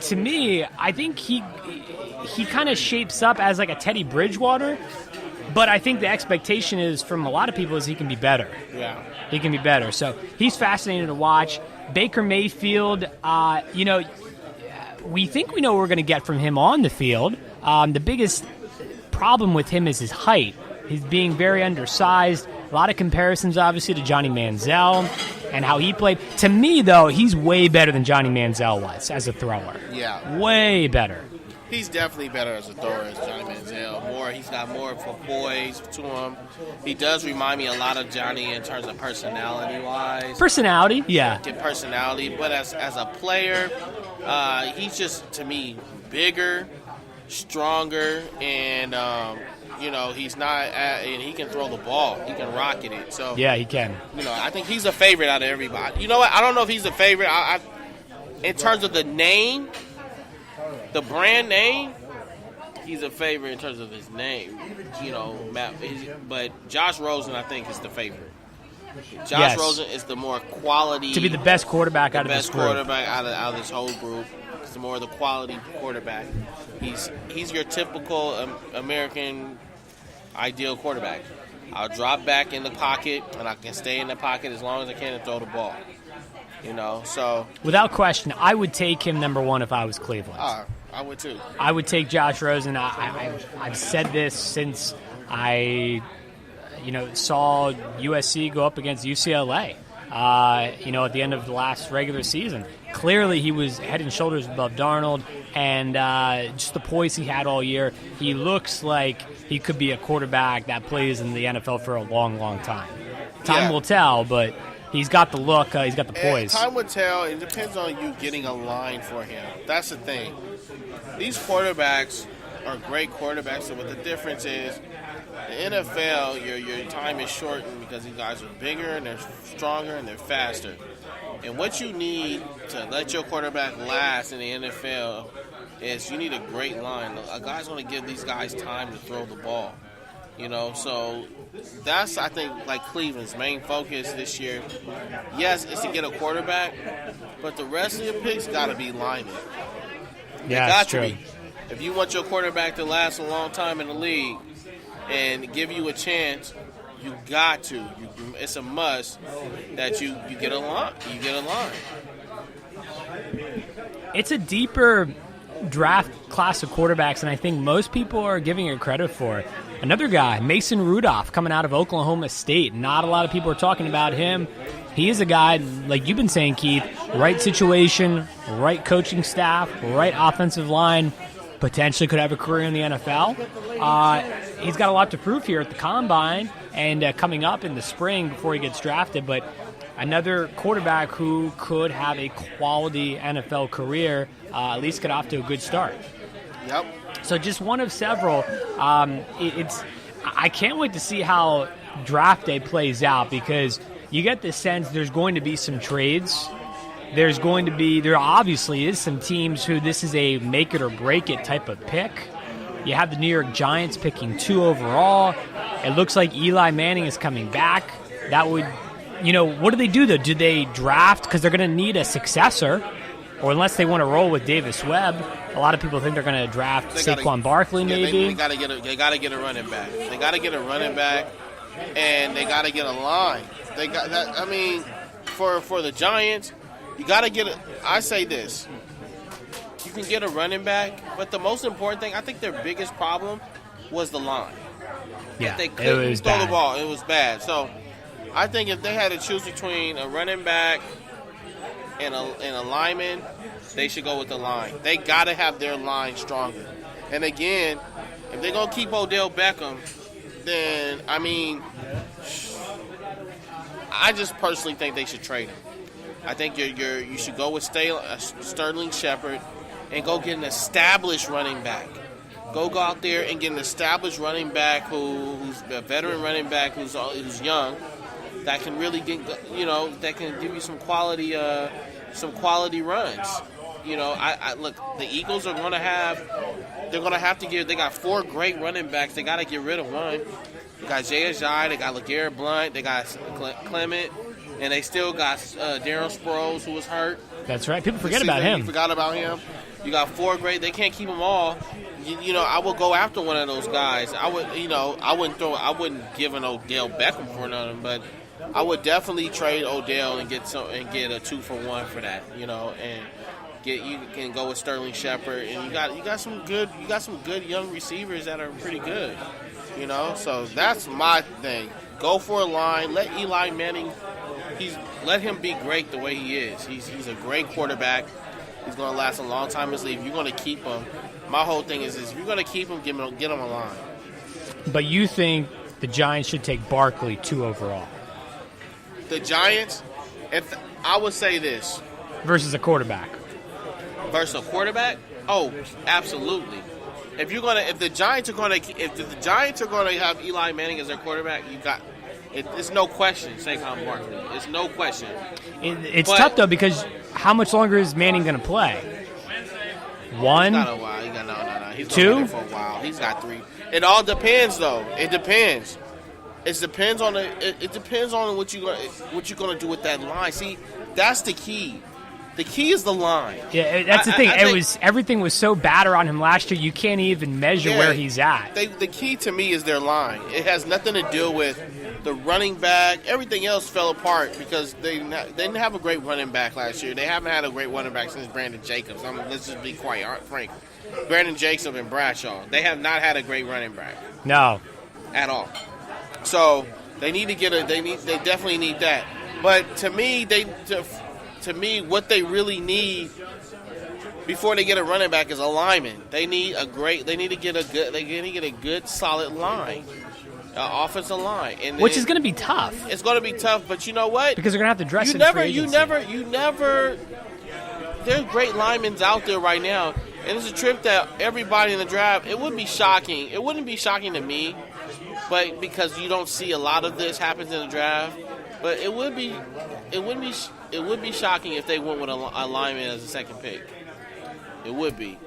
To me, I think he kind of shapes up as like a Teddy Bridgewater. But I think the expectation is from a lot of people is he can be better. Yeah. He can be better. So he's fascinating to watch. Baker Mayfield, we think we know what we're going to get from him on the field. The biggest problem with him is his height. He's being very undersized. A lot of comparisons, obviously, to Johnny Manziel and how he played. To me, though, he's way better than Johnny Manziel was as a thrower. Yeah. Way better. He's definitely better as a thrower as Johnny Manziel. He's got more poise to him. He does remind me a lot of Johnny in terms of personality-wise. Personality, yeah. Personality, but as a player, he's just, to me, bigger, stronger, and he's not. And he can throw the ball. He can rocket it. So yeah, he can. I think he's a favorite out of everybody. You know what? I don't know if he's a favorite. In terms of the name. The brand name, he's a favorite in terms of his name, but Josh Rosen, I think, is the favorite. Josh Rosen is the more quality. To be the best quarterback out of this group. The best quarterback out of this whole group. He's the more the quality quarterback. He's your typical American ideal quarterback. I'll drop back in the pocket, and I can stay in the pocket as long as I can and throw the ball. So without question, I would take him number one if I was Cleveland. I would too. I would take Josh Rosen. I've said this since I, saw USC go up against UCLA. At the end of the last regular season, clearly he was head and shoulders above Darnold, and just the poise he had all year. He looks like he could be a quarterback that plays in the NFL for a long, long time. Time will tell, but. He's got the look. He's got the poise. Time would tell. It depends on you getting a line for him. That's the thing. These quarterbacks are great quarterbacks, but the difference is the NFL, your time is shortened because these guys are bigger and they're stronger and they're faster. And what you need to let your quarterback last in the NFL is you need a great line. A guy's going to give these guys time to throw the ball. So that's, I think, like Cleveland's main focus this year. Yes, it's to get a quarterback, but the rest of your picks got to be linemen. Yeah, that's true. If you want your quarterback to last a long time in the league and give you a chance, you got to. It's a must that you get a line. You get a line. It's a deeper draft class of quarterbacks than I think most people are giving it credit for. Another guy, Mason Rudolph, coming out of Oklahoma State. Not a lot of people are talking about him. He is a guy, like you've been saying, Keith, right situation, right coaching staff, right offensive line, potentially could have a career in the NFL. He's got a lot to prove here at the Combine and coming up in the spring before he gets drafted, but another quarterback who could have a quality NFL career, at least get off to a good start. Yep. So just one of several. I can't wait to see how draft day plays out, because you get the sense there's going to be some trades. There obviously is some teams who this is a make it or break it type of pick. You have the New York Giants picking 2 overall. It looks like Eli Manning is coming back. That would, what do they do though? Do they draft because they're going to need a successor? Or unless they want to roll with Davis Webb, a lot of people think they're going to draft Saquon Barkley maybe. They got to get a running back. They got to get a running back, and they got to get a line. They got that. I mean, for the Giants, you got to get a. I say this: you can get a running back, but the most important thing, I think their biggest problem was the line. Yeah, they couldn't throw the ball. It was bad. So I think if they had to choose between a running back and a lineman, they should go with the line. They got to have their line stronger. And again, if they're going to keep Odell Beckham, then, I mean, I just personally think they should trade him. I think you should go with Sterling Shepard and go get an established running back. Go out there and get an established running back who's a veteran running back who's young, that can really get, that can give you some quality runs. I look, the Eagles are going to have to give. They got 4 great running backs. They got to get rid of one. They got Jay Ajayi, they got LeGarrette Blount, they got Clement, and they still got Darren Sproles, who was hurt. That's right. People forget about him. You forgot about him. You got 4 great. They can't keep them all. I would go after one of those guys. I wouldn't give an Odell Beckham for none of them, but I would definitely trade Odell and get a 2-for-1 for that. And you can go with Sterling Shepard, and you got some good young receivers that are pretty good. So that's my thing. Go for a line. Let Eli Manning. Let him be great the way he is. He's a great quarterback. He's going to last a long time in his league. If you're going to keep him, my whole thing is if you're going to keep him, get him a line. But you think the Giants should take Barkley 2 overall? The Giants, I would say this. Versus a quarterback. Versus a quarterback? Oh, absolutely. If the Giants are going to have Eli Manning as their quarterback, it's no question Saquon Barkley. It's no question. It's tough though, because how much longer is Manning going to play? 1? He's got a while. No. He's 2? Going to be there for a while. He's got 3. It all depends, though. It depends. It depends on what you're gonna do with that line. See, that's the key. The key is the line. Yeah, that's the thing. Everything was so bad around him last year. You can't even measure where he's at. The key to me is their line. It has nothing to do with the running back. Everything else fell apart because they didn't have a great running back last year. They haven't had a great running back since Brandon Jacobs. Let's just be quite frank. Brandon Jacobs and Bradshaw. They have not had a great running back. No, at all. So they need to they definitely need that. But to me, what they really need before they get a running back is a lineman. They need to get a good solid line, offensive line, which is going to be tough. It's going to be tough, but you know what? Because they're going to have to dress. You never. There's great linemen out there right now, and it's a trip that everybody in the draft. It would be shocking. It wouldn't be shocking to me. But because you don't see a lot of this happens in the draft, but it would be shocking if they went with a lineman as a second pick. It would be.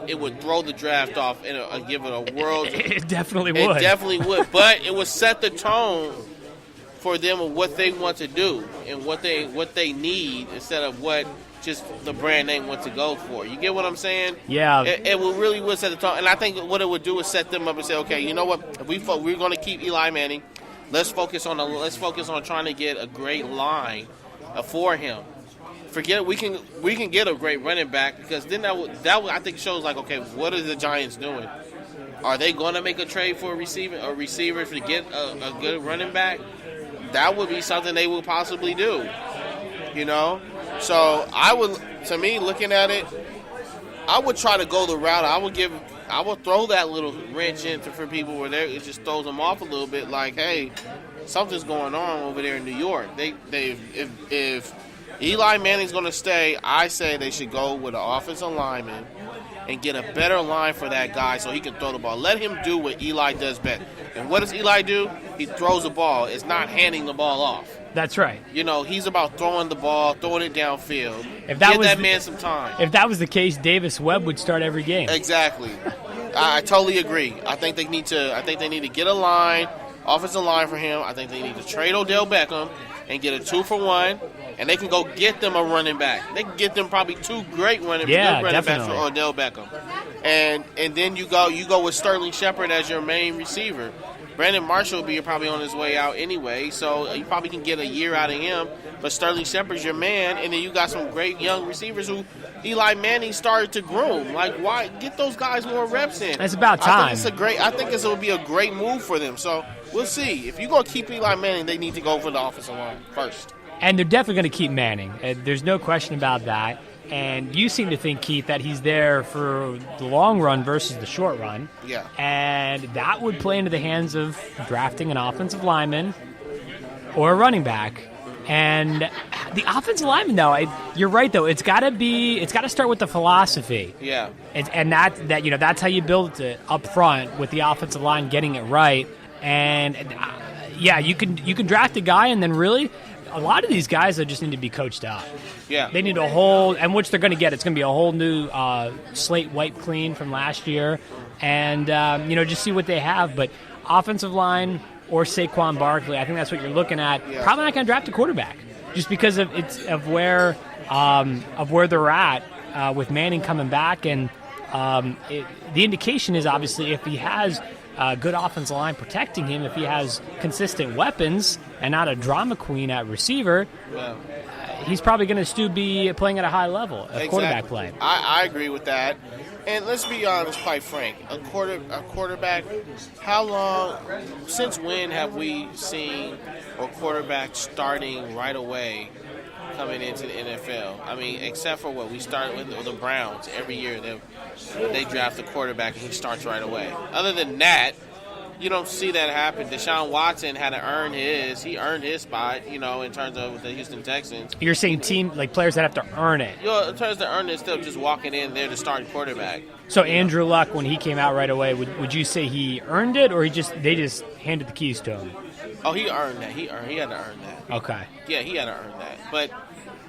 It would throw the draft off and give it a world. It definitely would. It definitely would. But it would set the tone for them of what they want to do and what they need instead of what just the brand name wants to go for. You get what I'm saying? Yeah. It really would set the tone. And I think what it would do is set them up and say, okay, you know what? If we're going to keep Eli Manning. Let's focus on trying to get a great line for him. Forget it. We can get a great running back because then that would I think shows like, okay, what are the Giants doing? Are they going to make a trade for a receiver to get a good running back? That would be something they would possibly do. You know, so looking at it, I would try to go the route. I would throw that little wrench in for people where it just throws them off a little bit. Like, hey, something's going on over there in New York. If Eli Manning's going to stay, I say they should go with an offensive lineman and get a better line for that guy so he can throw the ball. Let him do what Eli does best. And what does Eli do? He throws the ball. It's not handing the ball off. That's right. You know, he's about throwing the ball, throwing it downfield. Give that man some time. If that was the case, Davis Webb would start every game. Exactly. I totally agree. I think they need to get a line, offensive line for him. I think they need to trade Odell Beckham and get a 2-for-1, and they can go get them a running back. They can get them probably two great running backs for Odell Beckham. And then you go with Sterling Shepard as your main receiver. Brandon Marshall will be probably on his way out anyway, so you probably can get a year out of him. But Sterling Shepard's your man, and then you got some great young receivers who Eli Manning started to groom. Like, why get those guys more reps in? It's about time. I think this will be a great move for them. So we'll see. If you're going to keep Eli Manning, they need to go for the offensive line first. And they're definitely going to keep Manning. There's no question about that. And you seem to think, Keith, that he's there for the long run versus the short run. Yeah. And that would play into the hands of drafting an offensive lineman or a running back. And the offensive lineman, though, you're right, though. It's got to start with the philosophy. Yeah. And that's how you build it up front with the offensive line getting it right. And you can draft a guy and then really a lot of these guys just need to be coached up. Yeah. They need a whole, and which they're going to get. It's going to be a whole new slate wipe clean from last year. And, just see what they have. But offensive line or Saquon Barkley, I think that's what you're looking at. Yeah. Probably not going to draft a quarterback just because of where they're at with Manning coming back. And the indication is obviously if he has good offensive line protecting him, if he has consistent weapons and not a drama queen at receiver, he's probably going to still be playing at a high level of quarterback play. I agree with that. And let's be honest, quite frank, a quarterback, since when have we seen a quarterback starting right away coming into the NFL? I mean, except for what we start with the Browns every year. They draft a quarterback and he starts right away. Other than that, you don't see that happen. Deshaun Watson had to earn his. He earned his spot, in terms of the Houston Texans. You're saying players that have to earn it. In terms of earn it, instead of just walking in there to start quarterback. So Andrew Luck, when he came out right away, would you say he earned it, or they just handed the keys to him? Oh, he earned that. He had to earn that. Okay. Yeah, he had to earn that. But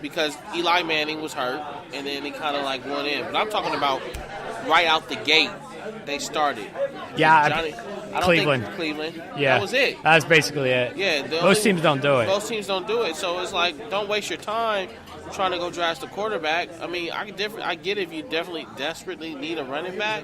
because Eli Manning was hurt, and then he kind of went in. But I'm talking about right out the gate, they started. Yeah, Cleveland. Yeah, that was it. That's basically it. Yeah, most teams don't do it. Most teams don't do it. So it's like, don't waste your time trying to go draft a quarterback. I mean, I get if you desperately need a running back,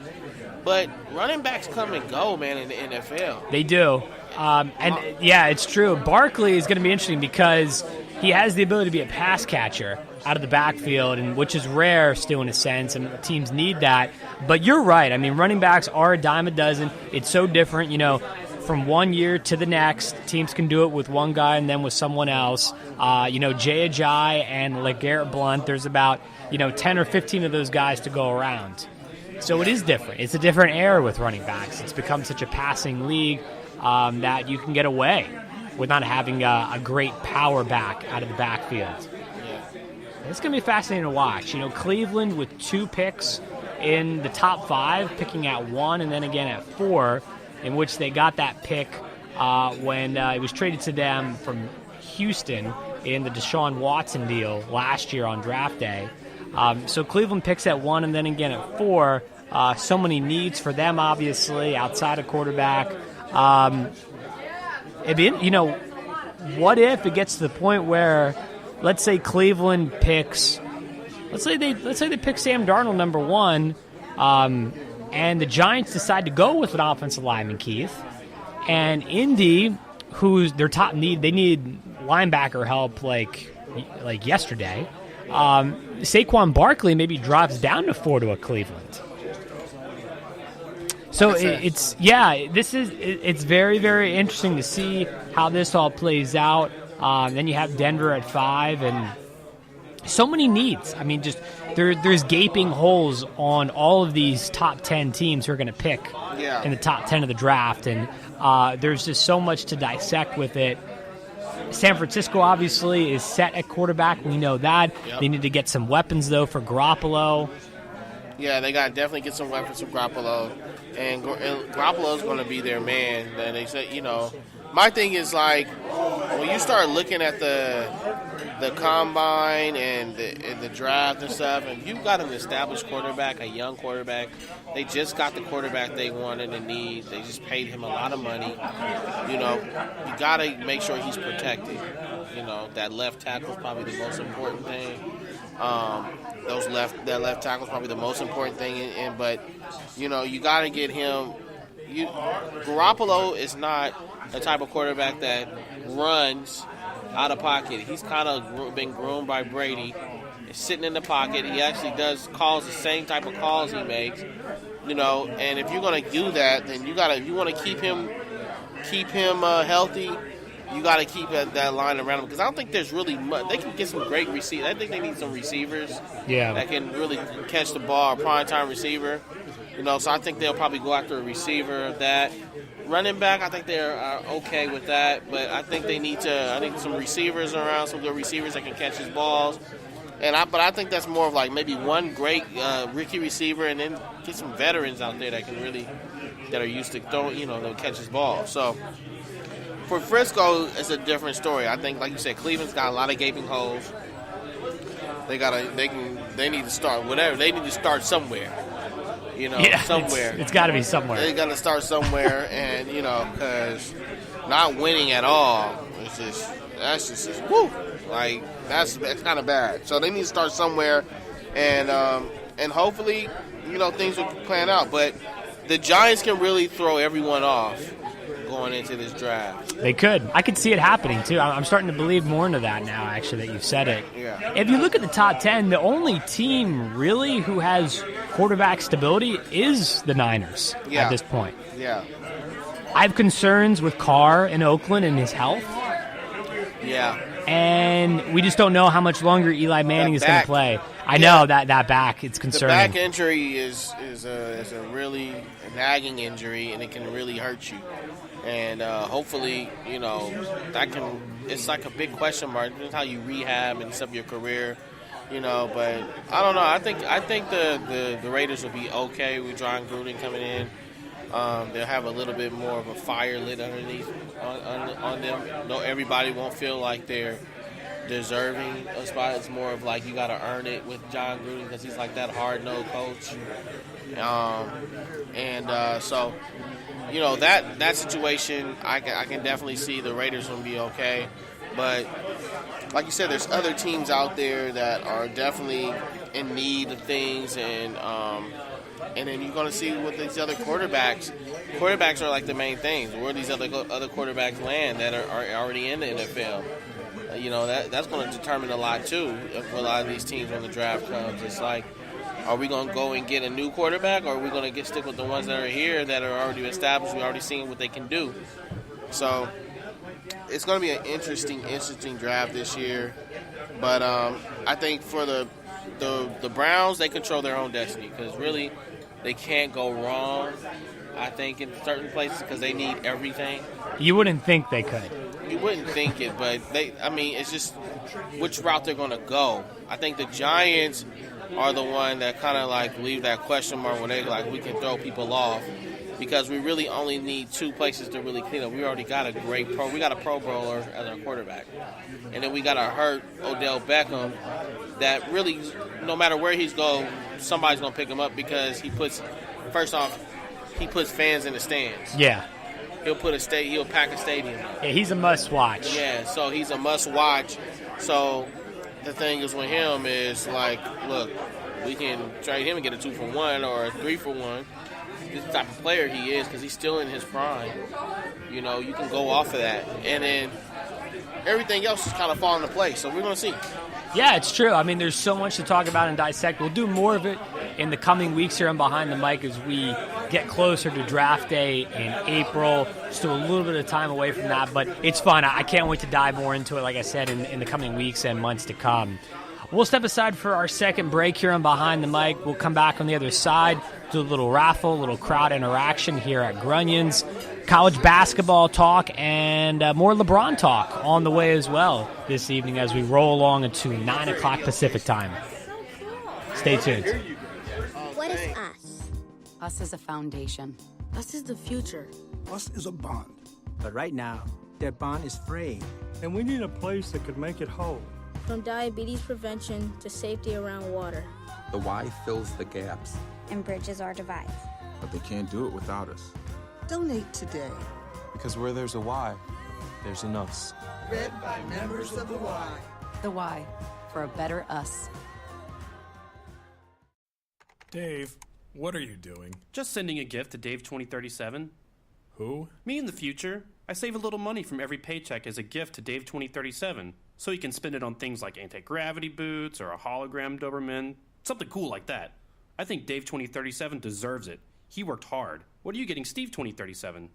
but running backs come and go, man, in the NFL. They do. It's true. Barkley is going to be interesting because he has the ability to be a pass catcher out of the backfield, and which is rare still in a sense, and teams need that. But you're right. I mean, running backs are a dime a dozen. It's so different, from one year to the next. Teams can do it with one guy and then with someone else. Jay Ajayi and LeGarrette Blount, there's about 10 or 15 of those guys to go around. So it is different. It's a different era with running backs. It's become such a passing league that you can get away with not having a great power back out of the backfield. It's going to be fascinating to watch. Cleveland with 2 picks in the top 5, picking at 1 and then again at 4, in which they got that pick when it was traded to them from Houston in the Deshaun Watson deal last year on draft day. So Cleveland picks at 1 and then again at 4. So many needs for them, obviously, outside of quarterback. What if it gets to the point where, let's say Cleveland picks, let's say they pick Sam Darnold number 1, and the Giants decide to go with an offensive lineman, Keith, and Indy, who's their top need, they need linebacker help like yesterday. Saquon Barkley maybe drops down to 4 to a Cleveland. So it's very, very interesting to see how this all plays out. Then you have Denver at 5, and so many needs. I mean, just there's gaping holes on all of these top 10 teams who are going to pick in the top 10 of the draft, and there's just so much to dissect with it. San Francisco obviously is set at quarterback. We know that. Yep. They need to get some weapons, though, for Garoppolo. Yeah, they got to definitely get some weapons from Garoppolo. And Garoppolo's going to be their man. And they say, my thing is like when you start looking at the combine and the draft and stuff, and you've got an established quarterback, a young quarterback. They just got the quarterback they wanted and need. They just paid him a lot of money. You got to make sure he's protected. That left tackle is probably the most important thing. That left tackle is probably the most important thing. But you got to get him. Garoppolo is not the type of quarterback that runs out of pocket. He's kind of been groomed by Brady. He's sitting in the pocket. He actually does calls the same type of calls he makes. And if you're going to do that, then if you want to keep him healthy, you got to keep that line around him, because I don't think there's really much. They can get some great receivers. I think they need some receivers that can really catch the ball, a prime-time receiver. So I think they'll probably go after a receiver of that. Running back, I think they're okay with that, but I think they need some receivers around, some good receivers that can catch his balls. But I think that's more of like maybe one great rookie receiver, and then get some veterans out there that are used to throwing, they'll catch his ball. So for Frisco, it's a different story. I think, like you said, Cleveland's got a lot of gaping holes. They need to start whatever. They need to start somewhere. Somewhere. It's got to be somewhere. They got to start somewhere, and because not winning at all, that's just woo. Like that's kind of bad. So they need to start somewhere, and hopefully, things will plan out. But the Giants can really throw everyone off going into this draft. They could. I could see it happening, too. I'm starting to believe more into that now, actually, that you've said it. Yeah. If you look at the top 10, the only team really who has quarterback stability is the Niners at this point. Yeah. I have concerns with Carr in Oakland and his health. Yeah. And we just don't know how much longer Eli Manning is going to play. I know that back, it's concerning. The back injury is a really nagging injury, and it can really hurt you. And hopefully, it's like a big question mark. This is how you rehab and stuff your career, But I don't know. I think the Raiders will be okay with John Gruden coming in. They'll have a little bit more of a fire lit underneath on them. No, everybody won't feel like they're deserving a spot. It's more of like you got to earn it with John Gruden, because he's like that hard-nosed coach. So that situation, I can definitely see the Raiders will be okay. But like you said, there's other teams out there that are definitely in need of things, and then you're going to see with these other quarterbacks. Quarterbacks are like the main things. Where these other quarterbacks land that are already in the NFL. That's going to determine a lot too for a lot of these teams when the draft comes. It's like, are we going to go and get a new quarterback, or are we going to stick with the ones that are here that are already established? We've already seen what they can do. So it's going to be an interesting draft this year. But I think for the Browns, they control their own destiny, because really they can't go wrong, I think, in certain places, because they need everything. You wouldn't think they could. You wouldn't think it, but it's just which route they're going to go. I think the Giants are the one that kind of like leave that question mark where they like, we can throw people off, because we really only need two places to really clean up. We already got a we got a Pro Bowler as our quarterback, and then we got a hurt Odell Beckham that really no matter where he's go, somebody's gonna pick him up because he puts fans in the stands. Yeah. He'll pack a stadium. Yeah, he's a must-watch. Yeah, so he's a must-watch. So the thing is with him is like, look, we can trade him and get a 2-for-1 or a 3-for-1. This is the type of player he is because he's still in his prime. You know, you can go off of that. And then everything else is kind of falling into place. So we're going to see. Yeah, it's true. I mean, there's so much to talk about and dissect. We'll do more of it in the coming weeks here on Behind the Mic as we get closer to draft day in April. Still a little bit of time away from that, but it's fun. I can't wait to dive more into it, like I said, in the coming weeks and months to come. We'll step aside for our second break here on Behind the Mic. We'll come back on the other side, do a little raffle, a little crowd interaction here at Grunions. College basketball talk and more LeBron talk on the way as well this evening as we roll along into 9 o'clock Pacific time. Stay tuned. What is us? Us is a foundation. Us is the future. Us is a bond. But right now, that bond is fraying. And we need a place that could make it whole. From diabetes prevention to safety around water. The Y fills the gaps. And bridges our divides. But they can't do it without us. Donate today. Because where there's a Y, there's an us. Read by members of the Y. The Y, for a better us. Dave, what are you doing? Just sending a gift to Dave 2037. Who? Me in the future. I save a little money from every paycheck as a gift to Dave 2037, so he can spend it on things like anti-gravity boots or a hologram Doberman, something cool like that. I think Dave 2037 deserves it. He worked hard. What are you getting Steve 2037?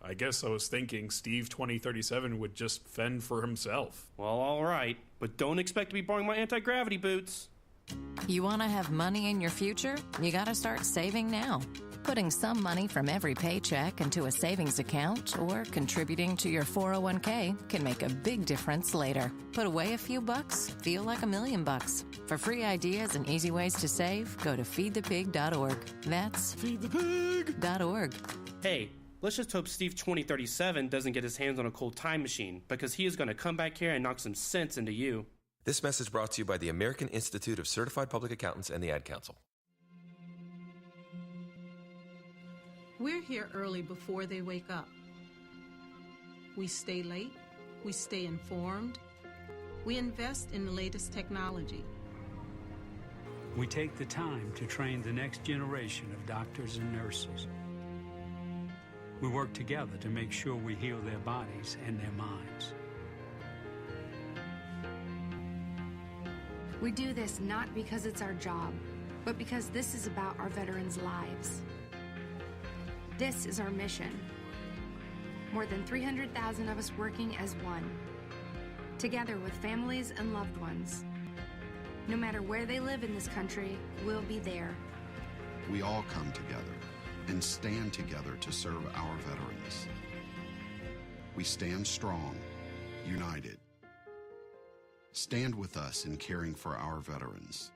I guess I was thinking Steve 2037 would just fend for himself. Well, all right, but don't expect to be borrowing my anti-gravity boots. You want to have money in your future? You got to start saving now. Putting some money from every paycheck into a savings account or contributing to your 401k can make a big difference later. Put away a few bucks, feel like $1 million. For free ideas and easy ways to save, go to feedthepig.org. That's feedthepig.org. Hey, let's just hope Steve 2037 doesn't get his hands on a cold time machine, because he is going to come back here and knock some sense into you. This message brought to you by the American Institute of Certified Public Accountants and the Ad Council. We're here early before they wake up. We stay late. We stay informed. We invest in the latest technology. We take the time to train the next generation of doctors and nurses. We work together to make sure we heal their bodies and their minds. We do this not because it's our job, but because this is about our veterans' lives. This is our mission. More than 300,000 of us working as one, together with families and loved ones. No matter where they live in this country, we'll be there. We all come together and stand together to serve our veterans. We stand strong, united. Stand with us in caring for our veterans.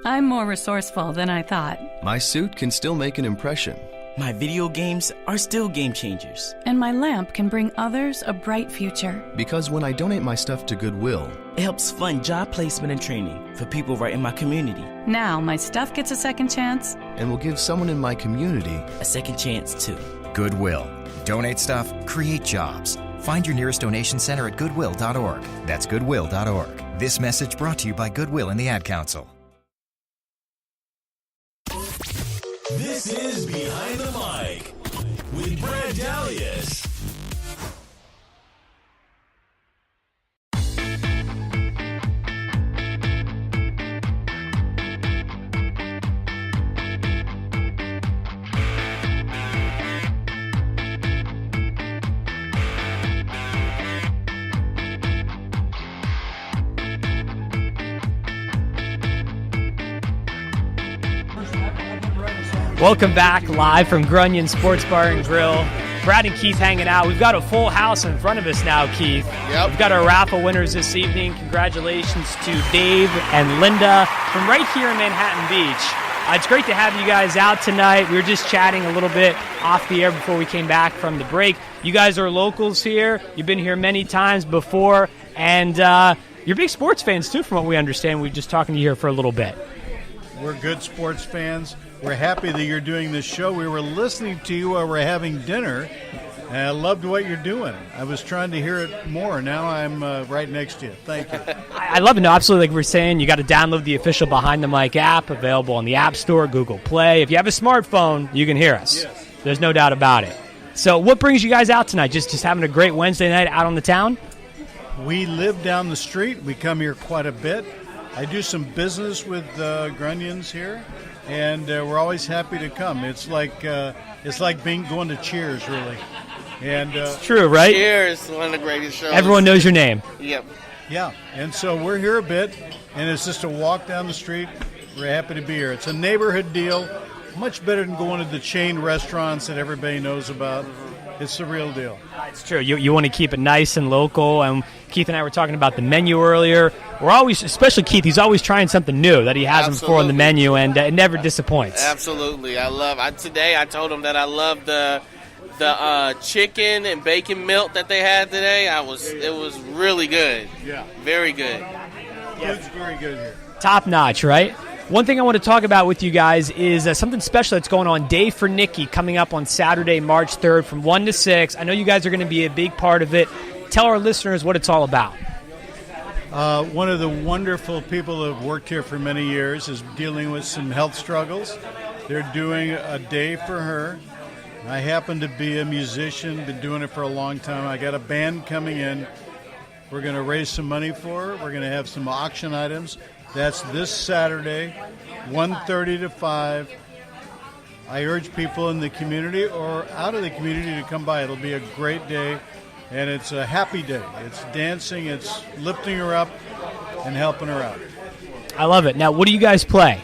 I'm more resourceful than I thought. My suit can still make an impression. My video games are still game changers. And my lamp can bring others a bright future. Because when I donate my stuff to Goodwill, it helps fund job placement and training for people right in my community. Now my stuff gets a second chance. And will give someone in my community a second chance too. Goodwill. Donate stuff, create jobs. Find your nearest donation center at goodwill.org. That's goodwill.org. This message brought to you by Goodwill and the Ad Council. This is Behind the Mic with Brad Dalius. Welcome back live from Grunion Sports Bar and Grill. Brad and Keith hanging out. We've got a full house in front of us now, Keith. Yep. We've got our raffle winners this evening. Congratulations to Dave and Linda from right here in Manhattan Beach. It's great to have you guys out tonight. We were just chatting a little bit off the air before we came back from the break. You guys are locals here. You've been here many times before, and You're big sports fans, too, from what we understand. We're just talking to you here for a little bit. We're good sports fans. We're happy that you're doing this show. We were listening to you while we're having dinner, and I loved what you're doing. I was trying to hear it more. Now I'm right next to you. Thank you. I love it. No, absolutely. Like we're saying, you got to download the official Behind the Mic app, available on the App Store, Google Play. If you have a smartphone, you can hear us. Yes. There's no doubt about it. So what brings you guys out tonight? Just having a great Wednesday night out on the town? We live down the street. We come here quite a bit. I do some business with Grunions here, and we're always happy to come. It's like going to Cheers, really. And it's true, right? Cheers, one of the greatest shows. Everyone knows your name. Yep. Yeah, and so we're here a bit, and it's just a walk down the street. We're happy to be here. It's a neighborhood deal, much better than going to the chain restaurants that everybody knows about. It's the real deal. It's true. You want to keep it nice and local. And Keith and I were talking about the menu earlier. We're always, especially Keith, he's always trying something new that he hasn't before on the menu, and it never disappoints. Absolutely. Today I told him that I love the chicken and bacon melt that they had today. It was really good. Yeah. Very good. Yeah. It's very good here. Top notch, right? One thing I want to talk about with you guys is something special that's going on. Day for Nikki coming up on Saturday, March 3rd from 1 to 6. I know you guys are going to be a big part of it. Tell our listeners what it's all about. One of the wonderful people that have worked here for many years is dealing with some health struggles. They're doing a day for her. I happen to be a musician, been doing it for a long time. I got a band coming in. We're going to raise some money for her. We're going to have some auction items. That's this Saturday, 1:30 to 5. I urge people in the community or out of the community to come by. It'll be a great day, and it's a happy day. It's dancing, it's lifting her up and helping her out. I love it. Now, what do you guys play?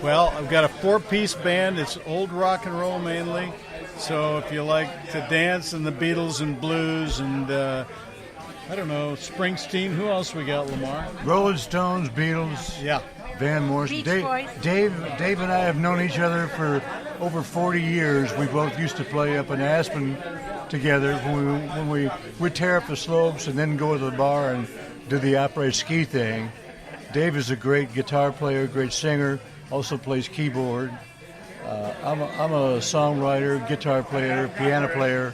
Well, I've got a 4-piece band. It's old rock and roll mainly. So if you like to dance and the Beatles and blues and I don't know, Springsteen. Who else we got, Lamar? Rolling Stones, Beatles. Yeah. Van Morrison. Dave and I have known each other for over 40 years. We both used to play up in Aspen together when we would tear up the slopes and then go to the bar and do the après ski thing. Dave is a great guitar player, great singer, also plays keyboard. I'm a songwriter, guitar player, piano player,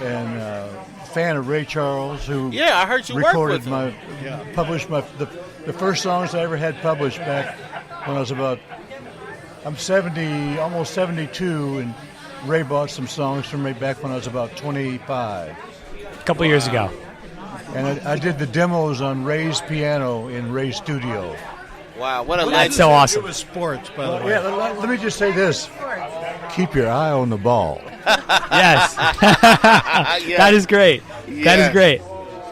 and fan of Ray Charles, who I heard you recorded work with him. Published the first songs I ever had published back when I was I'm 70, almost 72, and Ray bought some songs from me back when I was about 25. A couple years ago. And I did the demos on Ray's piano in Ray's studio. Wow, what a legend. That's so awesome. It was sports, by the way. Yeah, let me just say this. Keep your eye on the ball. Yes. That is great. Yeah. That is great.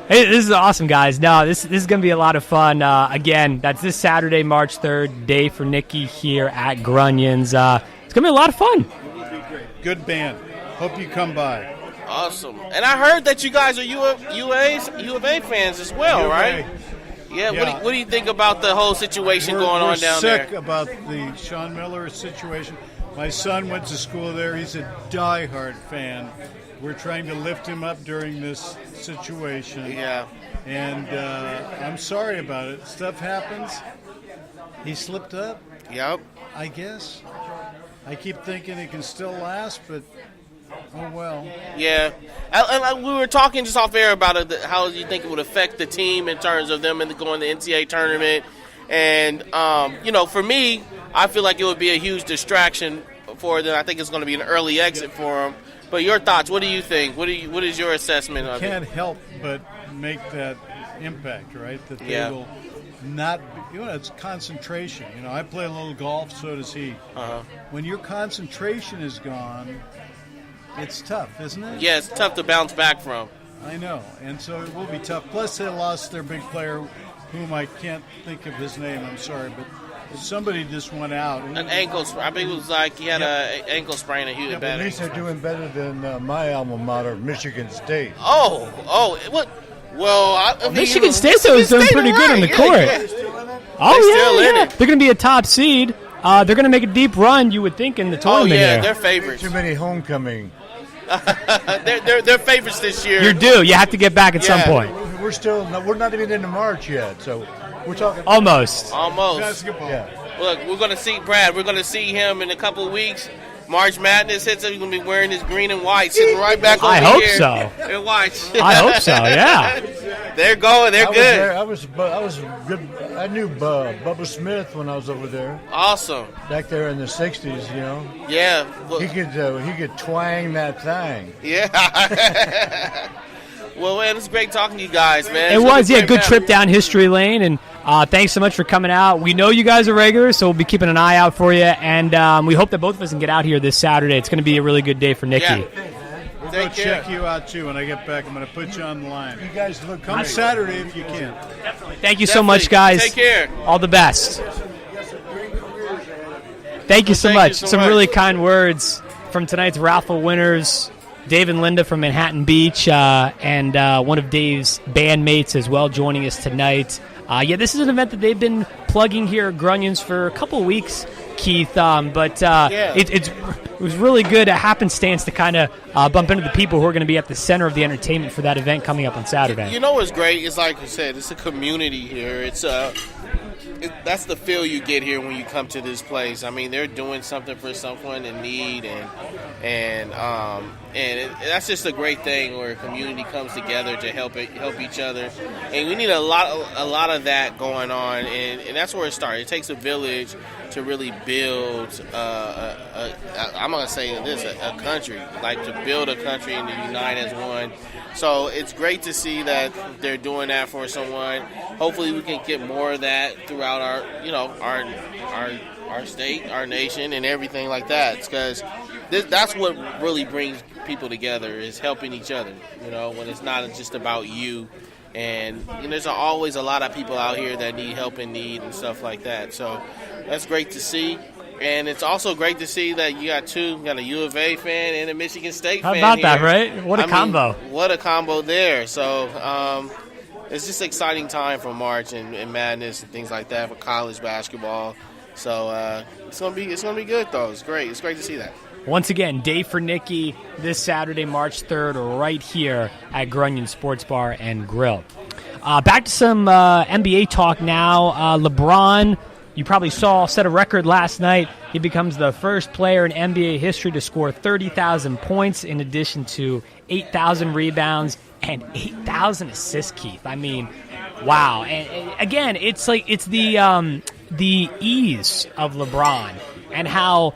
Hey, this is awesome, guys. No, this is going to be a lot of fun. Again, that's this Saturday, March 3rd, Day for Nikki here at Grunions. It's going to be a lot of fun. It will be great. Good band. Hope you come by. Awesome. And I heard that you guys are U of A fans as well, right? Yeah. What do you think about the whole situation going on down there? We're sick about the Sean Miller situation. My son went to school there. He's a diehard fan. We're trying to lift him up during this situation. Yeah. And I'm sorry about it. Stuff happens. He slipped up. Yep. I guess. I keep thinking it can still last, but oh well. Yeah. We were talking just off air about it, how you think it would affect the team in terms of them going to the NCAA tournament. And, for me, I feel like it would be a huge distraction for them. I think it's going to be an early exit for them. But your thoughts, what do you think? What is your assessment of it? Can't help but make that impact, right? That they will not, it's concentration. I play a little golf, so does he. Uh-huh. When your concentration is gone, it's tough, isn't it? Yeah, it's tough to bounce back from. I know, and so it will be tough. Plus, they lost their big player, whom I can't think of his name, I'm sorry, but somebody just went out. An ankle sprain. I think it was like he had an ankle sprain and he was bad. At least they're doing better than my alma mater, Michigan State. What? Well, Michigan State, though, is doing pretty good on the court. Yeah. They're going to be a top seed. They're going to make a deep run, you would think, in the tournament. They're favorites. Too many homecoming. they're favorites this year. You're due. You have to get back at some point. We're we're not even into March yet, so we're talking almost. Basketball. Yeah. Look, we're going to see Brad. We're going to see him in a couple of weeks. March Madness hits him. He's going to be wearing his green and white, sitting right back over here. I hope so. And watch. I hope so. Yeah. They're going. They're good. I was good. I knew Bubba Smith when I was over there. Awesome. Back there in the '60s, you know. Yeah. Well, he could twang that thing. Yeah. Well, man, it's great talking to you guys, man. It was, yeah, good trip down history lane, and thanks so much for coming out. We know you guys are regulars, so we'll be keeping an eye out for you, and we hope that both of us can get out here this Saturday. It's going to be a really good day for Nikki. Yeah. We'll go check you out, too, when I get back. I'm going to put you on the line. You guys look Come great. Saturday if you can. Thank you so much, guys. Take care. All the best. Thank you so much. Some really kind words from tonight's raffle winners. Dave and Linda from Manhattan Beach, and one of Dave's bandmates as well joining us tonight. This is an event that they've been plugging here at Grunions for a couple of weeks, Keith, but it was really good happenstance to kind of bump into the people who are going to be at the center of the entertainment for that event coming up on Saturday. You know what's great? It's like I said, it's a community here. That's the feel you get here when you come to this place. I mean, they're doing something for someone in need, and that's just a great thing where a community comes together to help each other. And we need a lot of that going on, and that's where it starts. It takes a village to really build. I'm gonna say this: a country, like to build a country and to unite as one. So it's great to see that they're doing that for someone. Hopefully, we can get more of that throughout our state, our nation, and everything like that. Because that's what really brings people together, is helping each other. You know, when it's not just about you. And there's always a lot of people out here that need help and need and stuff like that. So that's great to see. And it's also great to see that you got a U of A fan and a Michigan State fan. How about here. that, right? What a combo. What a combo there. So it's just an exciting time for March and Madness and things like that for college basketball. So it's gonna be good though. It's great. It's great to see that. Once again, Day for Nikki this Saturday, March 3rd, right here at Grunion Sports Bar and Grill. Back to some NBA talk now. LeBron, you probably saw, set a record last night. He becomes the first player in NBA history to score 30,000 points in addition to 8,000 rebounds and 8,000 assists, Keith. I mean, wow. And again, it's the ease of LeBron and how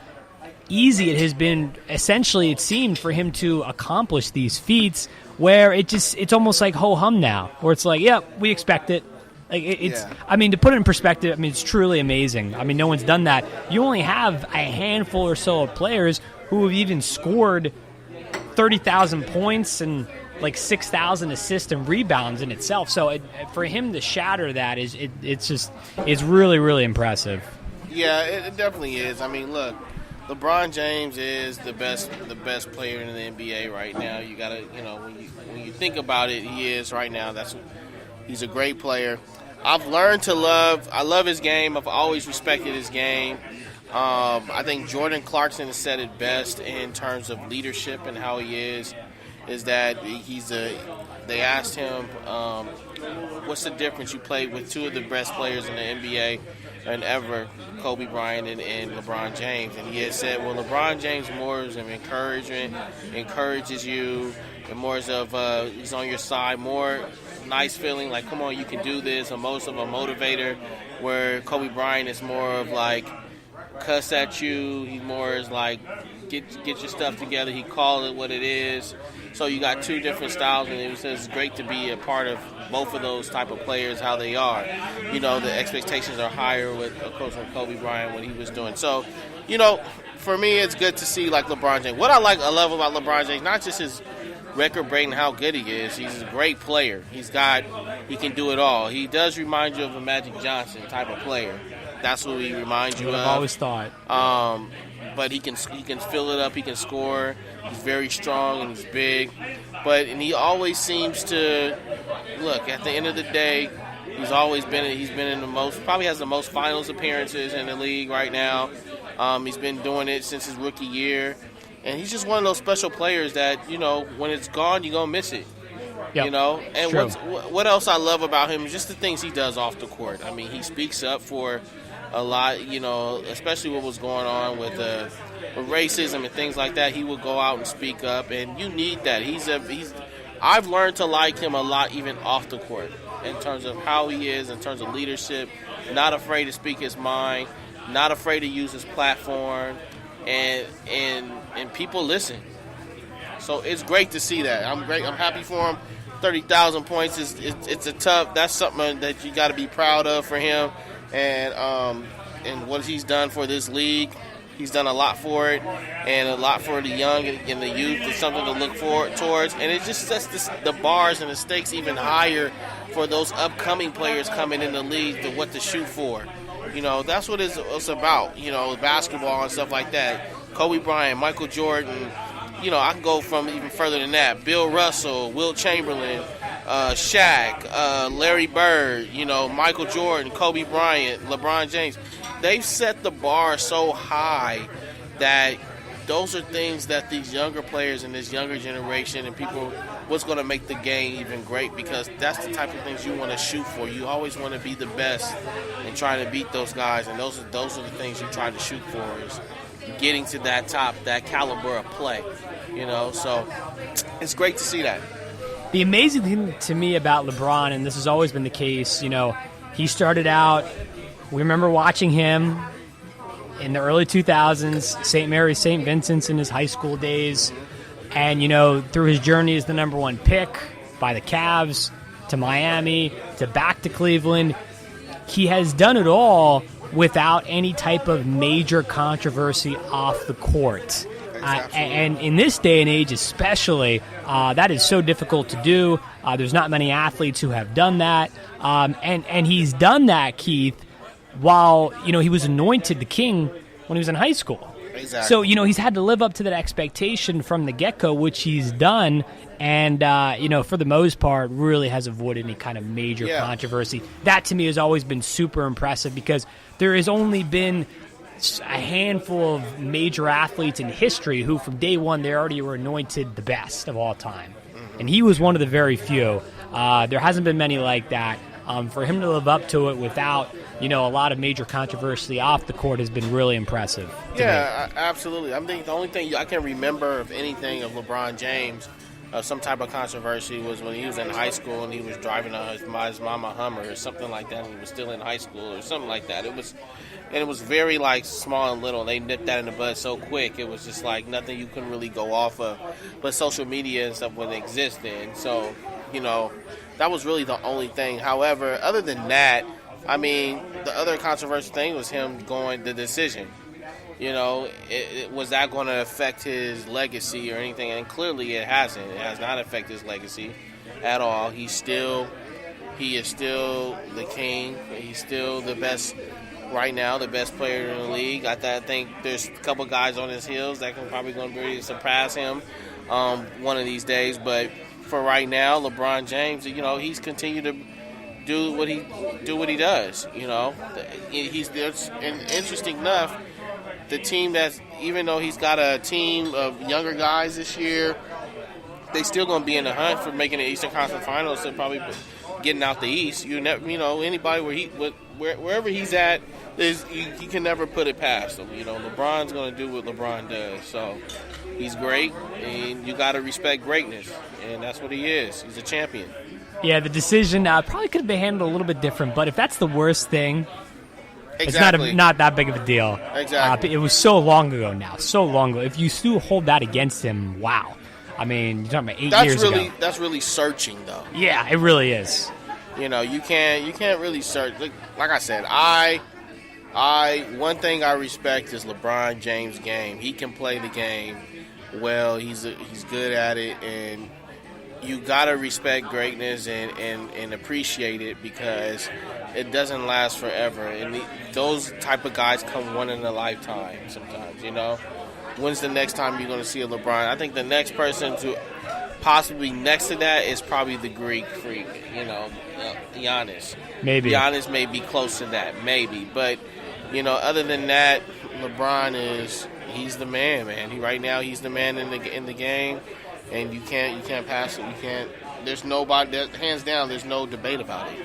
easy it has been, essentially, it seemed, for him to accomplish these feats where it's almost like ho-hum now, where it's like, yep, we expect it. Like I mean, to put it in perspective, I mean, it's truly amazing. I mean, no one's done that. You only have a handful or so of players who have even scored 30,000 points and like 6,000 assists and rebounds in itself. So for him to shatter that it's really, really impressive. Yeah, it definitely is. I mean, look, LeBron James is the best player in the NBA right now. You gotta, when you think about it, he is right now. He's a great player. I've learned to I love his game. I've always respected his game. I think Jordan Clarkson has said it best in terms of leadership and how he is that they asked him, what's the difference? You played with two of the best players in the NBA and ever, Kobe Bryant and LeBron James. And he had said, well, LeBron James more is of encouragement, encourages you, and more is of he's on your side, more nice feeling like, come on, you can do this, and most of a motivator, where Kobe Bryant is more of like cuss at you. He more is like get your stuff together. He called it what it is. So you got two different styles, and it was great to be a part of both of those type of players, how they are. The expectations are higher with, of course, with Kobe Bryant, what he was doing. So, for me, it's good to see like LeBron James. What I love about LeBron James, not just his record breaking how good he is. He's a great player. He can do it all. He does remind you of a Magic Johnson type of player. That's what he reminds you of. I've always thought. But he can fill it up. He can score. He's very strong and he's big. And he always seems to look. At the end of the day, he's been in the most, probably has the most finals appearances in the league right now. He's been doing it since his rookie year. And he's just one of those special players that, when it's gone, you're going to miss it. You know, and True. what else I love about him is just the things he does off the court. I mean, he speaks up for a lot, you know, especially what was going on with racism and things like that. He would go out and speak up, and you need that. I've learned to like him a lot even off the court in terms of how he is, in terms of leadership, not afraid to speak his mind, not afraid to use his platform, and people listen. So it's great to see that. I'm happy for him. 30,000 points it's a tough. That's something that you got to be proud of for him, and what he's done for this league. He's done a lot for it, and a lot for the young and the youth. It's something to look forward towards, and it just sets the bars and the stakes even higher for those upcoming players coming in the league to what to shoot for. You know, that's what it's about. You know, basketball and stuff like that. Kobe Bryant, Michael Jordan. You know, I can go from even further than that. Bill Russell, Wilt Chamberlain, Shaq, Larry Bird, you know, Michael Jordan, Kobe Bryant, LeBron James. They've set the bar so high that those are things that these younger players in this younger generation and people, what's going to make the game even great, because that's the type of things you want to shoot for. You always want to be the best and trying to beat those guys, and those are the things you try to shoot for, is getting to that top, that caliber of play. You know, so it's great to see that. The amazing thing to me about LeBron, and this has always been the case, you know, he started out, we remember watching him in the early 2000s, St. Mary's, St. Vincent's in his high school days, and, you know, through his journey as the number one pick by the Cavs, to Miami, to back to Cleveland, he has done it all without any type of major controversy off the court. And in this day and age especially, that is so difficult to do. There's not many athletes who have done that. And he's done that, Keith, while, you know, he was anointed the king when he was in high school. Exactly. So, you know, he's had to live up to that expectation from the get-go, which he's done. And, you know, for the most part, really has avoided any kind of major controversy. That, to me, has always been super impressive, because there has only been a handful of major athletes in history who, from day one, they already were anointed the best of all time. And he was one of the very few. There hasn't been many like that. For him to live up to it without, you know, a lot of major controversy off the court has been really impressive. Yeah, absolutely. I think the only thing I can remember of anything of LeBron James, some type of controversy, was when he was in high school and he was driving his mama Hummer or something like that, and he was still in high school or something like that. It was very, like, small and little. They nipped that in the bud so quick. It was just like nothing you couldn't really go off of. But social media and stuff would exist then. So, you know, that was really the only thing. However, other than that, I mean, the other controversial thing was him going the decision. You know, was that going to affect his legacy or anything? And clearly it hasn't. It has not affected his legacy at all. He is still the king. He's still the best right now, the best player in the league. I think there's a couple guys on his heels that can probably going to really surpass him one of these days. But for right now, LeBron James, you know, he's continued to do what he does. You know, and interesting enough, the team that's, even though he's got a team of younger guys this year, they still going to be in the hunt for making the Eastern Conference Finals and probably getting out the East. You know, anybody wherever he's at, you can never put it past him. You know, LeBron's going to do what LeBron does. So he's great, and you got to respect greatness, and that's what he is. He's a champion. Yeah, the decision probably could have been handled a little bit different, but if that's the worst thing, exactly. It's not that big of a deal. Exactly. It was so long ago now, so long ago. If you still hold that against him, wow. I mean, you're talking about 8 years ago. That's really searching, though. Yeah, it really is. You know, you can't really search. Like I said, one thing I respect is LeBron James' game. He can play the game well. He's good at it, and you gotta respect greatness and appreciate it, because it doesn't last forever. And those type of guys come one in a lifetime sometimes, you know. When's the next time you're going to see a LeBron? I think the next person to possibly next to that is probably the Greek freak, you know, Giannis. Maybe. Giannis may be close to that, maybe. But, you know, other than that, LeBron he's the man. Right now he's the man in the game, and you can't pass it. there's nobody, hands down, there's no debate about it.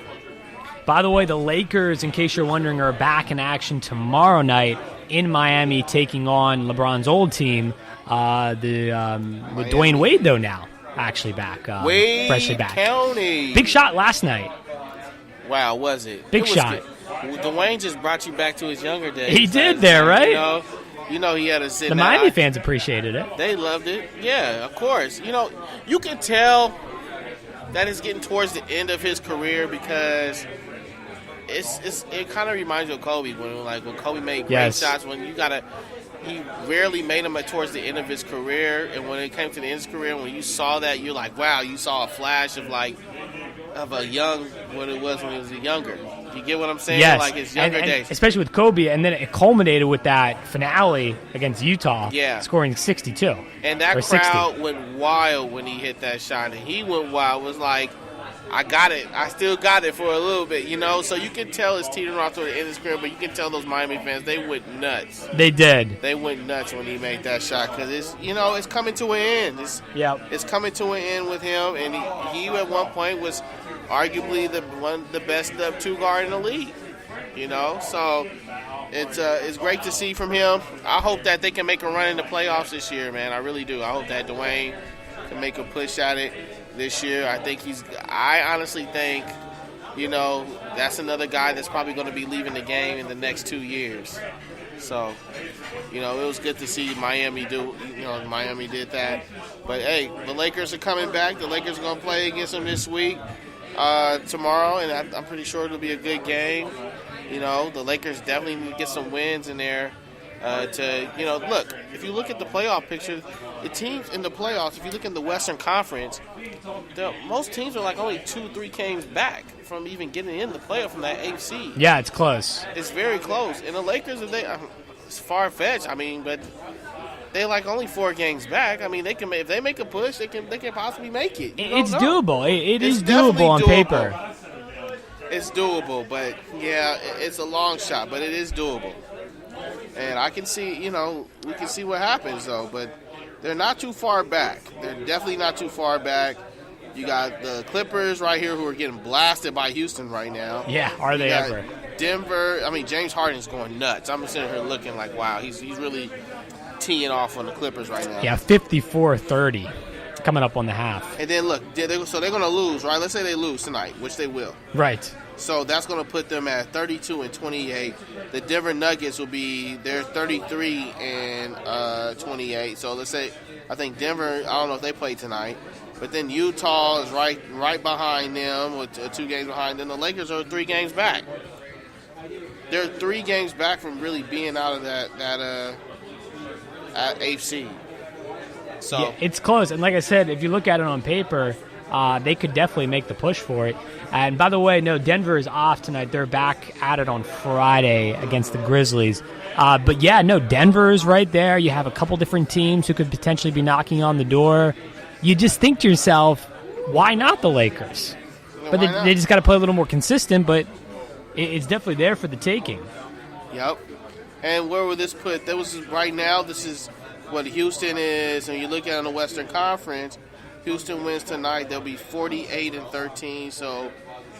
By the way, the Lakers, in case you're wondering, are back in action tomorrow night in Miami, taking on LeBron's old team. With Dwayne Wade, though, now actually back. Wade freshly back. County. Big shot last night. Wow, was it? Big it was shot. Good. Dwayne just brought you back to his younger days. He did there, right? You know he had to sit. The Miami fans appreciated it. They loved it. Yeah, of course. You can tell that it's getting towards the end of his career because it kind of reminds you of Kobe when Kobe made great shots. He rarely made them towards the end of his career, and when it came to the end of his career, when you saw that, you're like, wow, you saw a flash of a young what it was when he was younger. You get what I'm saying? Yes. Like his younger days. Especially with Kobe, and then it culminated with that finale against Utah, scoring 62. And that crowd went wild when he hit that shot, and he went wild. Was like, I got it. I still got it for a little bit, So you can tell it's teetering off to the end of his career, but you can tell those Miami fans, they went nuts. They did. They went nuts when he made that shot because it's coming to an end. It's coming to an end with him, and he at one point was arguably the best two guard in the league. So it's great to see from him. I hope that they can make a run in the playoffs this year, man. I really do. I hope that Dwayne can make a push at it this year. I honestly think, that's another guy that's probably going to be leaving the game in the next 2 years. So, it was good to see Miami do, Miami did that. But, hey, the Lakers are coming back. The Lakers are going to play against them this week, tomorrow, and I'm pretty sure it'll be a good game. The Lakers definitely need to get some wins in there. Look, if you look at the playoff picture, the teams in the playoffs, if you look in the Western Conference, most teams are only 2-3 games back from even getting in the playoff from that 8th seed. Yeah, it's close. It's very close. And the Lakers, it's far-fetched, but they only 4 games back. They can, if they make a push, they can possibly make it. It's doable. It is doable on paper. It's doable, but, it's a long shot, but it is doable. And I can see, we can see what happens, though. But they're not too far back. They're definitely not too far back. You got the Clippers right here who are getting blasted by Houston right now. Yeah, are they ever? Denver, James Harden's going nuts. I'm sitting here looking like, wow, he's really teeing off on the Clippers right now. Yeah, 54-30 coming up on the half. And then, look, so they're going to lose, right? Let's say they lose tonight, which they will. Right. So that's going to put them at 32-28. The Denver Nuggets will be they're 33-28. So let's say I think Denver. I don't know if they play tonight, but then Utah is right behind them with 2 games behind. Then the Lakers are 3 games back. They're 3 games back from really being out of that 8th seed. So yeah, it's close. And like I said, if you look at it on paper, they could definitely make the push for it. And by the way, no, Denver is off tonight. They're back at it on Friday against the Grizzlies. But yeah, no, Denver is right there. You have a couple different teams who could potentially be knocking on the door. You just think to yourself, why not the Lakers? But they just got to play a little more consistent, but it's definitely there for the taking. Yep. And where would this put? Right now, this is what Houston is. And you look at it in the Western Conference, Houston wins tonight. They'll be 48-13, so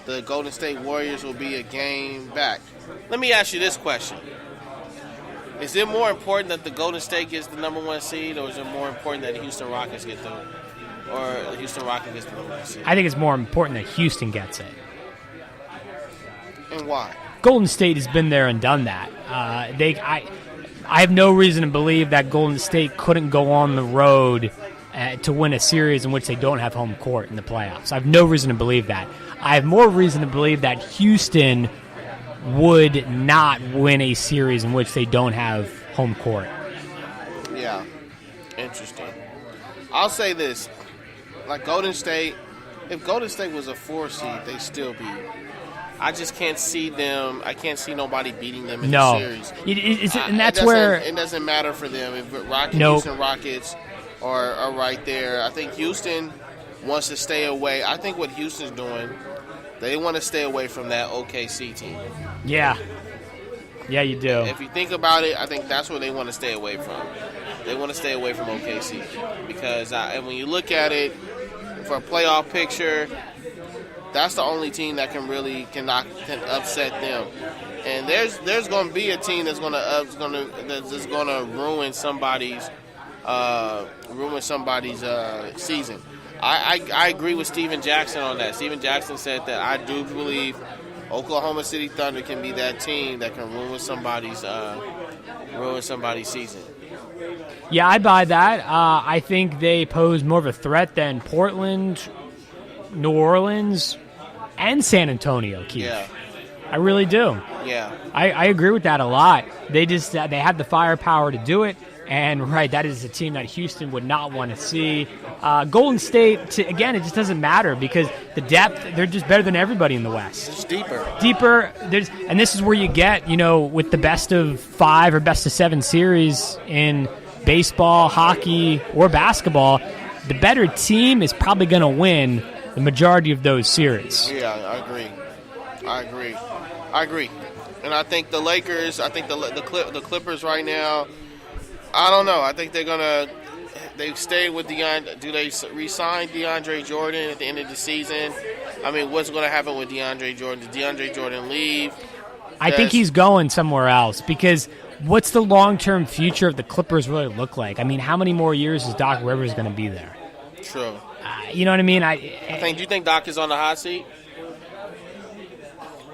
the Golden State Warriors will be a game back. Let me ask you this question. Is it more important that the Golden State gets the number 1 seed, or is it more important that the Houston Rockets get the number 1 seed? I think it's more important that Houston gets it. And why? Golden State has been there and done that. I have no reason to believe that Golden State couldn't go on the road to win a series in which they don't have home court in the playoffs. I have no reason to believe that. I have more reason to believe that Houston would not win a series in which they don't have home court. Yeah, interesting. I'll say this. Golden State, if Golden State was a 4 seed, they'd still be. I just can't see them. I can't see nobody beating them in the series. And that's where it doesn't matter for them. If Houston Rockets are right there. I think Houston wants to stay away. I think what Houston's doing, they want to stay away from that OKC team. Yeah. Yeah, you do. If you think about it, I think that's where they want to stay away from. They want to stay away from OKC because and when you look at it, for a playoff picture, that's the only team that can upset them. And there's going to be a team that's going to ruin somebody's season. I agree with Steven Jackson on that. Steven Jackson said that I do believe Oklahoma City Thunder can be that team that can ruin somebody's season. Yeah, I buy that. I think they pose more of a threat than Portland, New Orleans, and San Antonio, Keith. Yeah. I really do. Yeah. I agree with that a lot. They have the firepower to do it. And, right, that is a team that Houston would not want to see. Golden State, again, it just doesn't matter because the depth, they're just better than everybody in the West. It's deeper. And this is where you get, with the best of 5 or best of 7 series in baseball, hockey, or basketball, the better team is probably going to win the majority of those series. Yeah, I agree. And I think the Lakers, the Clippers right now, I don't know. I think they've stayed with DeAndre. Do they re-sign DeAndre Jordan at the end of the season? I mean, what's going to happen with DeAndre Jordan? Did DeAndre Jordan leave? I think he's going somewhere else because what's the long-term future of the Clippers really look like? I mean, how many more years is Doc Rivers going to be there? True. You know what I mean? Do you think Doc is on the hot seat?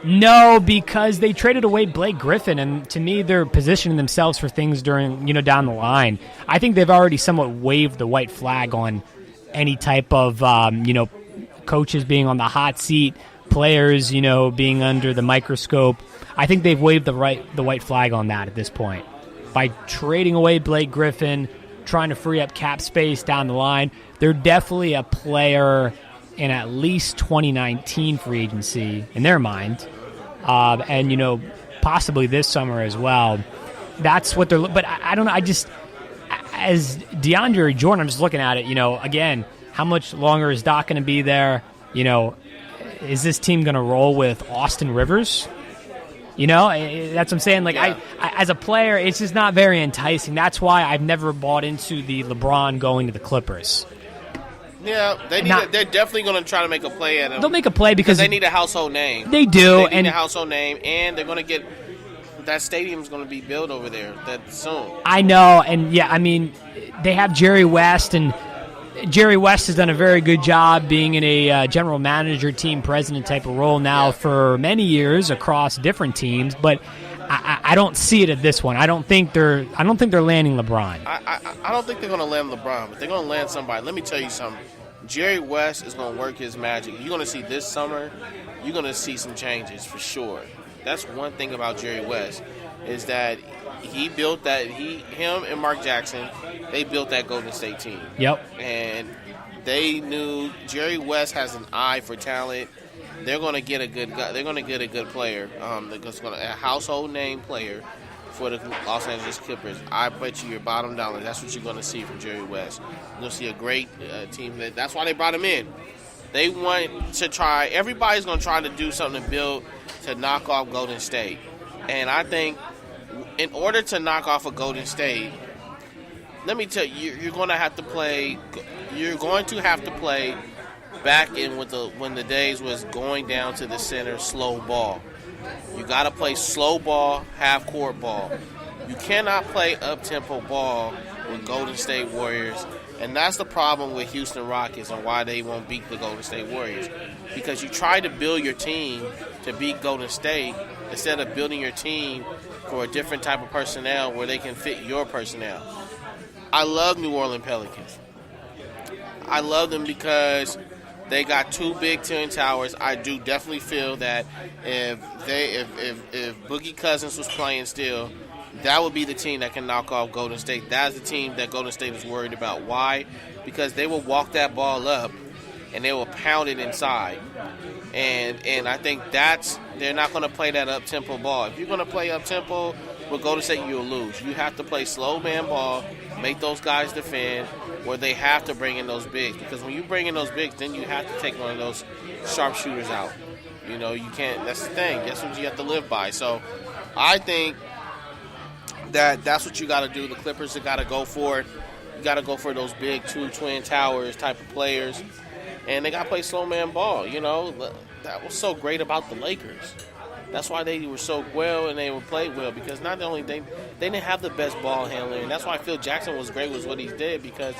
No, because they traded away Blake Griffin, and to me, they're positioning themselves for things down the line. I think they've already somewhat waved the white flag on any type of, coaches being on the hot seat, players, being under the microscope. I think they've waved the white flag on that at this point. By trading away Blake Griffin, trying to free up cap space down the line, they're definitely a player in at least 2019 free agency in their mind, and possibly this summer as well. That's what they're. But I don't know. I just, as DeAndre Jordan, I'm just looking at it. Again, how much longer is Doc going to be there? Is this team going to roll with Austin Rivers? That's what I'm saying. Like, yeah. I as a player, it's just not very enticing. That's why I've never bought into the LeBron going to the Clippers. Yeah, they're definitely going to try to make a play at him. They'll make a play because they need a household name. They do. They need a household name, and they're going to get that stadium's going to be built over there that soon. I know, and yeah, I mean, they have Jerry West, and Jerry West has done a very good job being in a general manager, team president type of role now for many years across different teams, but I don't see it at this one. I don't think they're landing LeBron. I don't think they're going to land LeBron, but they're going to land somebody. Let me tell you something. Jerry West is going to work his magic. You're going to see this summer, you're going to see some changes for sure. That's one thing about Jerry West is that he built that. Him and Mark Jackson, they built that Golden State team. Yep. And they knew Jerry West has an eye for talent. They're going to get a good guy. They're going to get a good player. A household name player for the Los Angeles Clippers. I bet you your bottom dollar. That's what you're going to see from Jerry West. You're going to see a great team. That's why they brought him in. They want to try. Everybody's going to try to do something to knock off Golden State. And I think in order to knock off a Golden State, let me tell you, you're going to have to play. You're going to have to play back in when the days was going down to the center, slow ball. You got to play slow ball, half court ball. You cannot play up-tempo ball with Golden State Warriors, and that's the problem with Houston Rockets and why they won't beat the Golden State Warriors. Because you try to build your team to beat Golden State instead of building your team for a different type of personnel where they can fit your personnel. I love New Orleans Pelicans. I love them because they got two Big Ten towers. I do definitely feel that if Boogie Cousins was playing still, that would be the team that can knock off Golden State. That's the team that Golden State is worried about. Why? Because they will walk that ball up and they will pound it inside. And I think they're not going to play that up-tempo ball. If you're going to play up-tempo with Golden State, you'll lose. You have to play slow man ball, make those guys defend, where they have to bring in those bigs. Because when you bring in those bigs, then you have to take one of those sharpshooters out. You can't. That's the thing. That's what you have to live by. So I think that's what you got to do. The Clippers have got to go for it. You got to go for those big two twin towers type of players. and they got to play slow man ball. You know, that was so great about the Lakers. That's why they were so well and they were played well, because not only they didn't have the best ball handler, and that's why Phil Jackson was great, was what he did, because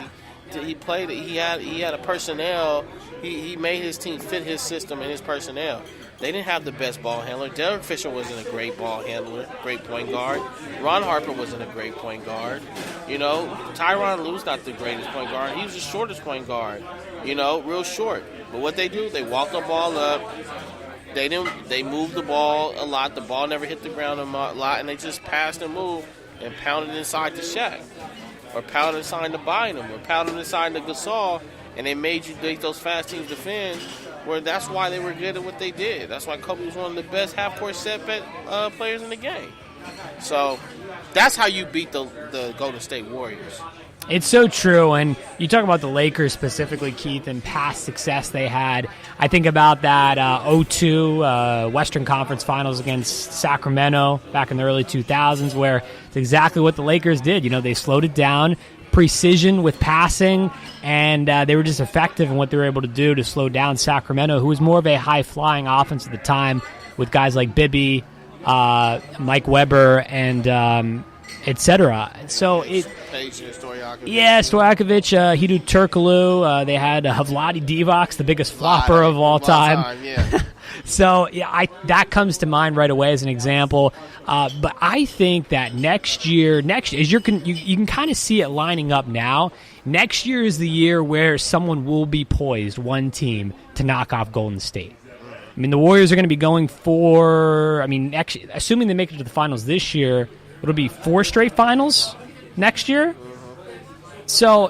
he played. He had a personnel. He made his team fit his system and his personnel. They didn't have the best ball handler. Derek Fisher wasn't a great ball handler, great point guard. Ron Harper wasn't a great point guard. You know, Tyronn Lue's not the greatest point guard. He was the shortest point guard. You know, real short. But what they do, they walk the ball up. They moved the ball a lot. The ball never hit the ground a lot, and they just passed and moved and pounded inside the Shaq, or pounded inside the Bynum, or pounded inside the Gasol, and they made those fast teams defend. Where that's why they were good at what they did. That's why Kobe was one of the best half-court set players in the game. So that's how you beat the Golden State Warriors. It's so true, and you talk about the Lakers specifically, Keith, and past success they had. I think about that 2002 Western Conference Finals against Sacramento back in the early 2000s, where it's exactly what the Lakers did. You know, they slowed it down, precision with passing, and they were just effective in what they were able to do to slow down Sacramento, who was more of a high-flying offense at the time with guys like Bibby, Mike Weber, and etc. So Stojakovic, Hedo Turkoglu, they had Havladi Divac, the biggest flopper of all time. Yeah. So that comes to mind right away as an example. But I think that next year, as you can kind of see it lining up now. Next year is the year where someone will be poised, one team, to knock off Golden State. I mean, the Warriors are going to be going for, assuming they make it to the finals this year, it'll be 4 straight finals next year. So,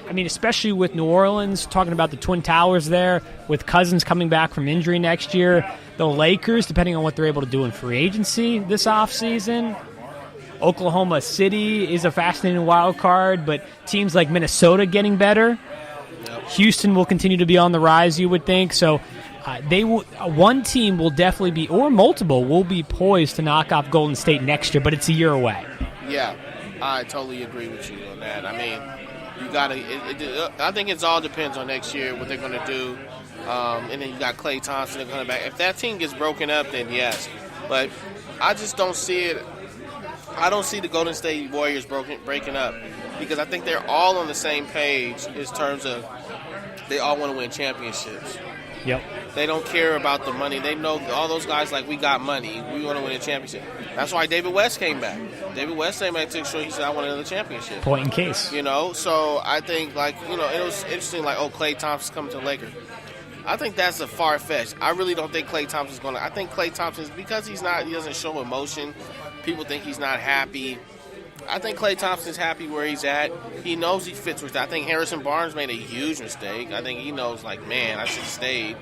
especially with New Orleans, talking about the Twin Towers there, with Cousins coming back from injury next year, the Lakers, depending on what they're able to do in free agency this offseason. Oklahoma City is a fascinating wild card, but teams like Minnesota getting better. Yep. Houston will continue to be on the rise, you would think. So one team will definitely be, or multiple, will be poised to knock off Golden State next year, but it's a year away. Yeah, I totally agree with you on that. I mean, you got to. I think it all depends on next year what they're going to do, and then you got Klay Thompson coming back. If that team gets broken up, then yes, but I just don't see it. I don't see the Golden State Warriors breaking up, because I think they're all on the same page in terms of they all want to win championships. Yep. They don't care about the money. They know all those guys like, we got money. We want to win a championship. That's why David West came back. David West came back to show, he said, I want another championship. Point in case. So I think, it was interesting, Klay Thompson's coming to the Lakers. I think that's a far-fetched. I really don't think Klay Thompson's going to. I think Klay Thompson's, because he doesn't show emotion, people think he's not happy. I think Klay Thompson's happy where he's at. He knows he fits with that. I think Harrison Barnes made a huge mistake. I think he knows, man, I should have stayed.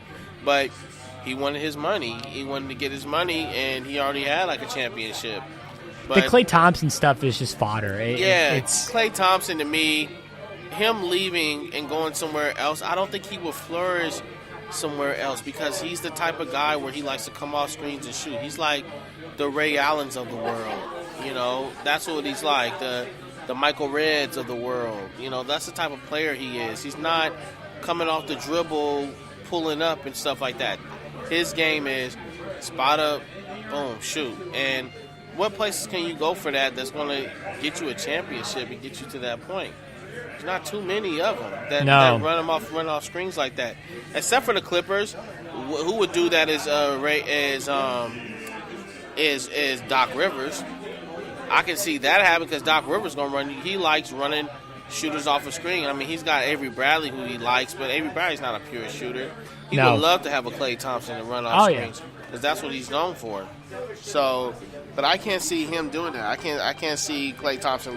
But he wanted his money. He wanted to get his money, and he already had, a championship. But the Klay Thompson stuff is just fodder. It's Klay Thompson, to me, him leaving and going somewhere else, I don't think he will flourish somewhere else, because he's the type of guy where he likes to come off screens and shoot. He's like the Ray Allens of the world. That's what he's like, the Michael Reds of the world. That's the type of player he is. He's not coming off the dribble, pulling up and stuff like that. His game is spot up, boom, shoot. And what places can you go for that that's going to get you a championship and get you to that point? There's not too many of them that run off screens like that. Except for the Clippers, who would do that is Doc Rivers. I can see that happen, because Doc Rivers going to run. He likes running shooters off a screen. I mean, he's got Avery Bradley, who he likes, but Avery Bradley's not a pure shooter. He would love to have a Klay Thompson to run off screens, because that's what he's known for. So, but I can't see him doing that. I can't see Klay Thompson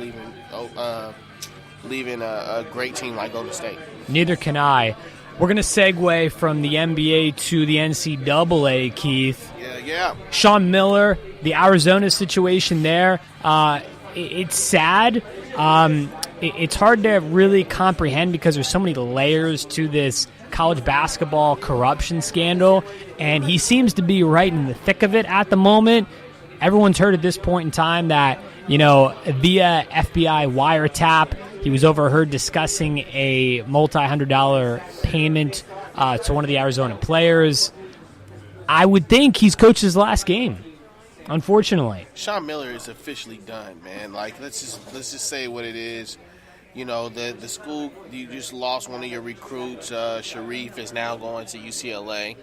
leaving a great team like Golden State. Neither can I. We're going to segue from the NBA to the NCAA, Keith. Yeah. Sean Miller, the Arizona situation there, it's sad. It's hard to really comprehend, because there's so many layers to this college basketball corruption scandal, and he seems to be right in the thick of it at the moment. Everyone's heard at this point in time that, via FBI wiretap, He was overheard discussing a multi-$100 payment to one of the Arizona players. I would think he's coached his last game, unfortunately. Sean Miller is officially done, man. Like, let's just say what it is. You know, the school, you just lost one of your recruits. Sharif is now going to UCLA.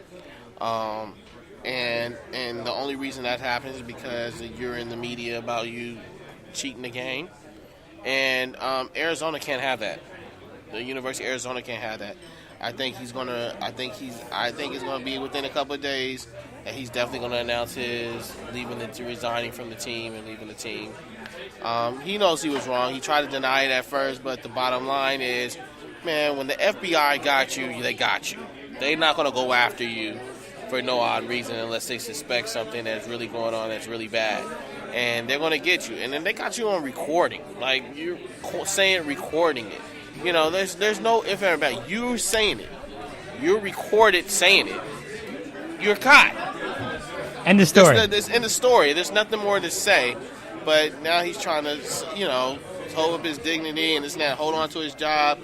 And the only reason that happens is because you're in the media about you cheating the game. And Arizona can't have that. The University of Arizona can't have that. I think it's gonna be within a couple of days, and he's definitely gonna announce his resigning from the team and leaving the team. He knows he was wrong. He tried to deny it at first, but the bottom line is, man, when the FBI got you, they got you. They're not gonna go after you for no odd reason unless they suspect something that's really going on that's really bad. And they're going to get you. And then they got you on recording. Like, you're saying recording it. You know, there's no if and about it. You're saying it. You're recorded saying it. You're caught. End of story. End of story. There's nothing more to say. But now he's trying to, hold up his dignity and this and that, hold on to his job.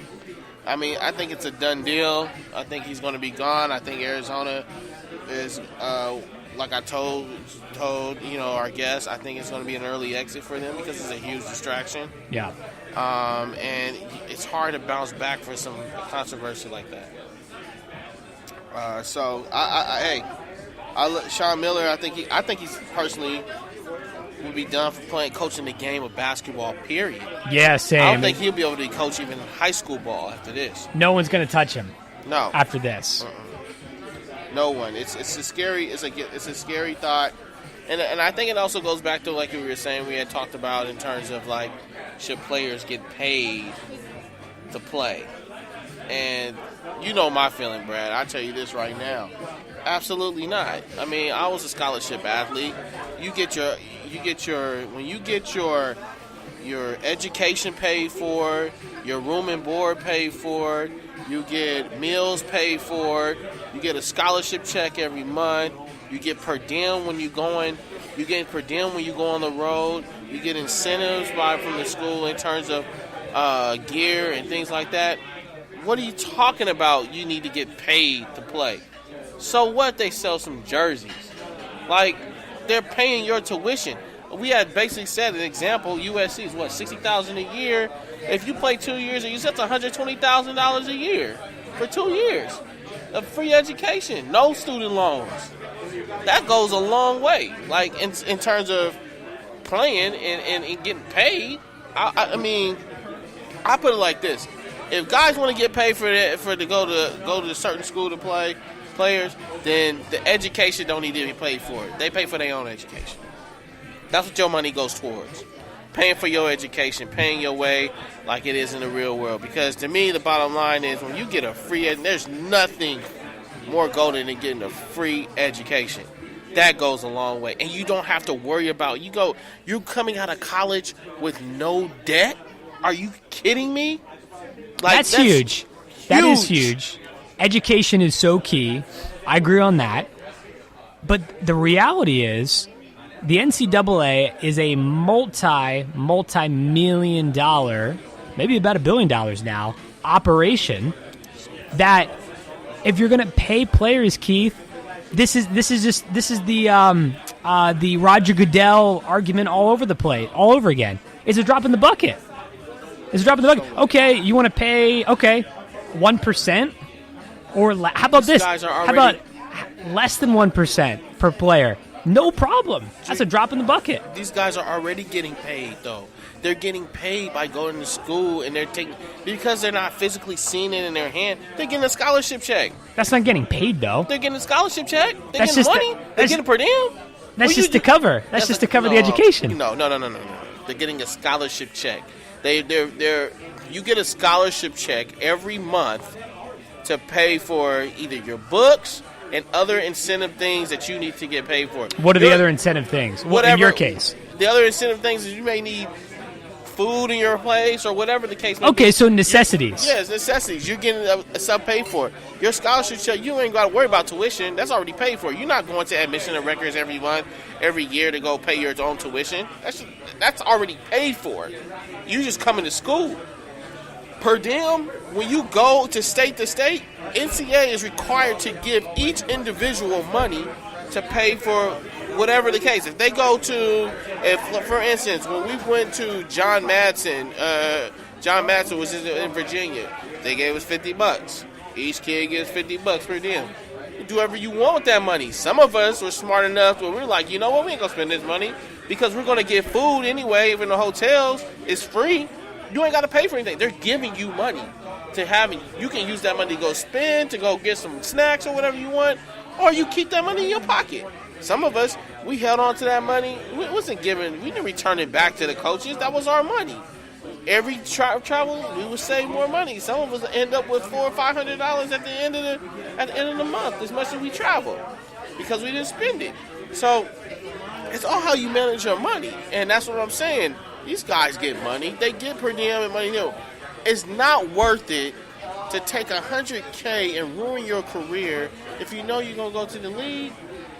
I mean, I think it's a done deal. I think he's going to be gone. I think Arizona is, like I told our guests, I think it's going to be an early exit for them because it's a huge distraction. Yeah. And it's hard to bounce back for some controversy like that. Sean Miller, I think he's personally would be done for coaching the game of basketball, period. Yeah, same. I don't think he'll be able to coach even high school ball after this. No one's going to touch him. No. After this. No one. It's a scary thought, and I think it also goes back to like we were saying we had talked about in terms of like should players get paid to play, and you know my feeling, Brad. I tell you this right now, absolutely not. I mean, I was a scholarship athlete. When you get your education paid for, your room and board paid for, you get meals paid for, you get a scholarship check every month, you get per diem when you go on the road, you get incentives from the school in terms of gear and things like that. What are you talking about? You need to get paid to play. So what? They sell some jerseys. Like, they're paying your tuition. We had basically said an example, USC is what, $60,000 a year? If you play 2 years, that's $120,000 a year for 2 years of free education, no student loans. That goes a long way. Like in terms of playing and getting paid. I mean, I put it like this: if guys want to get paid for to go to a certain school to play players, then the education don't need to be paid for it. They pay for their own education. That's what your money goes towards. Paying for your education, paying your way like it is in the real world. Because to me, the bottom line is when you get a free there's nothing more golden than getting a free education. That goes a long way. And you don't have to worry about you're coming out of college with no debt? Are you kidding me? Like, that's huge. That is huge. Education is so key. I agree on that. But the reality is, the NCAA is a multi-million dollar, maybe about $1 billion now, operation that if you're going to pay players, Keith, this is the Roger Goodell argument all over the place, all over again. It's a drop in the bucket. Okay, you want to pay 1%, or how about this? How about less than 1% per player? No problem. That's a drop in the bucket. These guys are already getting paid, though. They're getting paid by going to school, and because they're not physically seeing it in their hand, they're getting a scholarship check. That's not getting paid, though. They're getting a scholarship check. They're getting money. They're getting per diem. That's just to cover. That's just to cover the education. No. They're getting a scholarship check. You get a scholarship check every month to pay for either your books and other incentive things that you need to get paid for. What are the other incentive things? In your case? The other incentive things is you may need food in your place or whatever the case may be. Okay, so necessities. Yes, necessities. You're getting a sub paid for. Your scholarship check, you ain't got to worry about tuition. That's already paid for. You're not going to admission and records every month, every year to go pay your own tuition. That's already paid for. You just coming to school. per diem, when you go to state, NCAA is required to give each individual money to pay for whatever the case. If they go to, for instance, when we went to John Madsen was in Virginia, they gave us $50. Each kid gets $50 per diem. You do whatever you want with that money. Some of us were smart enough where we're like, you know what, we ain't gonna spend this money because we're gonna get food anyway. Even the hotels is free. You ain't gotta pay for anything. They're giving you money to have it. You can use that money to go spend, to go get some snacks or whatever you want, or you keep that money in your pocket. Some of us, we held on to that money. We didn't return it back to the coaches. That was our money. Every travel, we would save more money. Some of us end up with $400 or $500 at the end of the month, as much as we travel, because we didn't spend it. So it's all how you manage your money, and that's what I'm saying. These guys get money; they get per diem and money. It's not worth it to take $100K and ruin your career if you know you're gonna go to the league.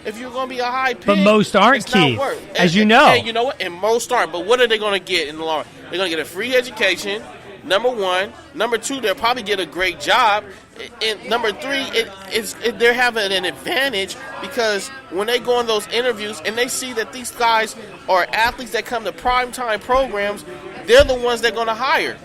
If you're going to be a high pick, but most aren't, Keith, as you know. And you know what? And most aren't. But what are they going to get in the long run? They're going to get a free education, number one. Number two, they'll probably get a great job. And number three, they're having an advantage because when they go on those interviews and they see that these guys are athletes that come to primetime programs, they're the ones they're going to hire.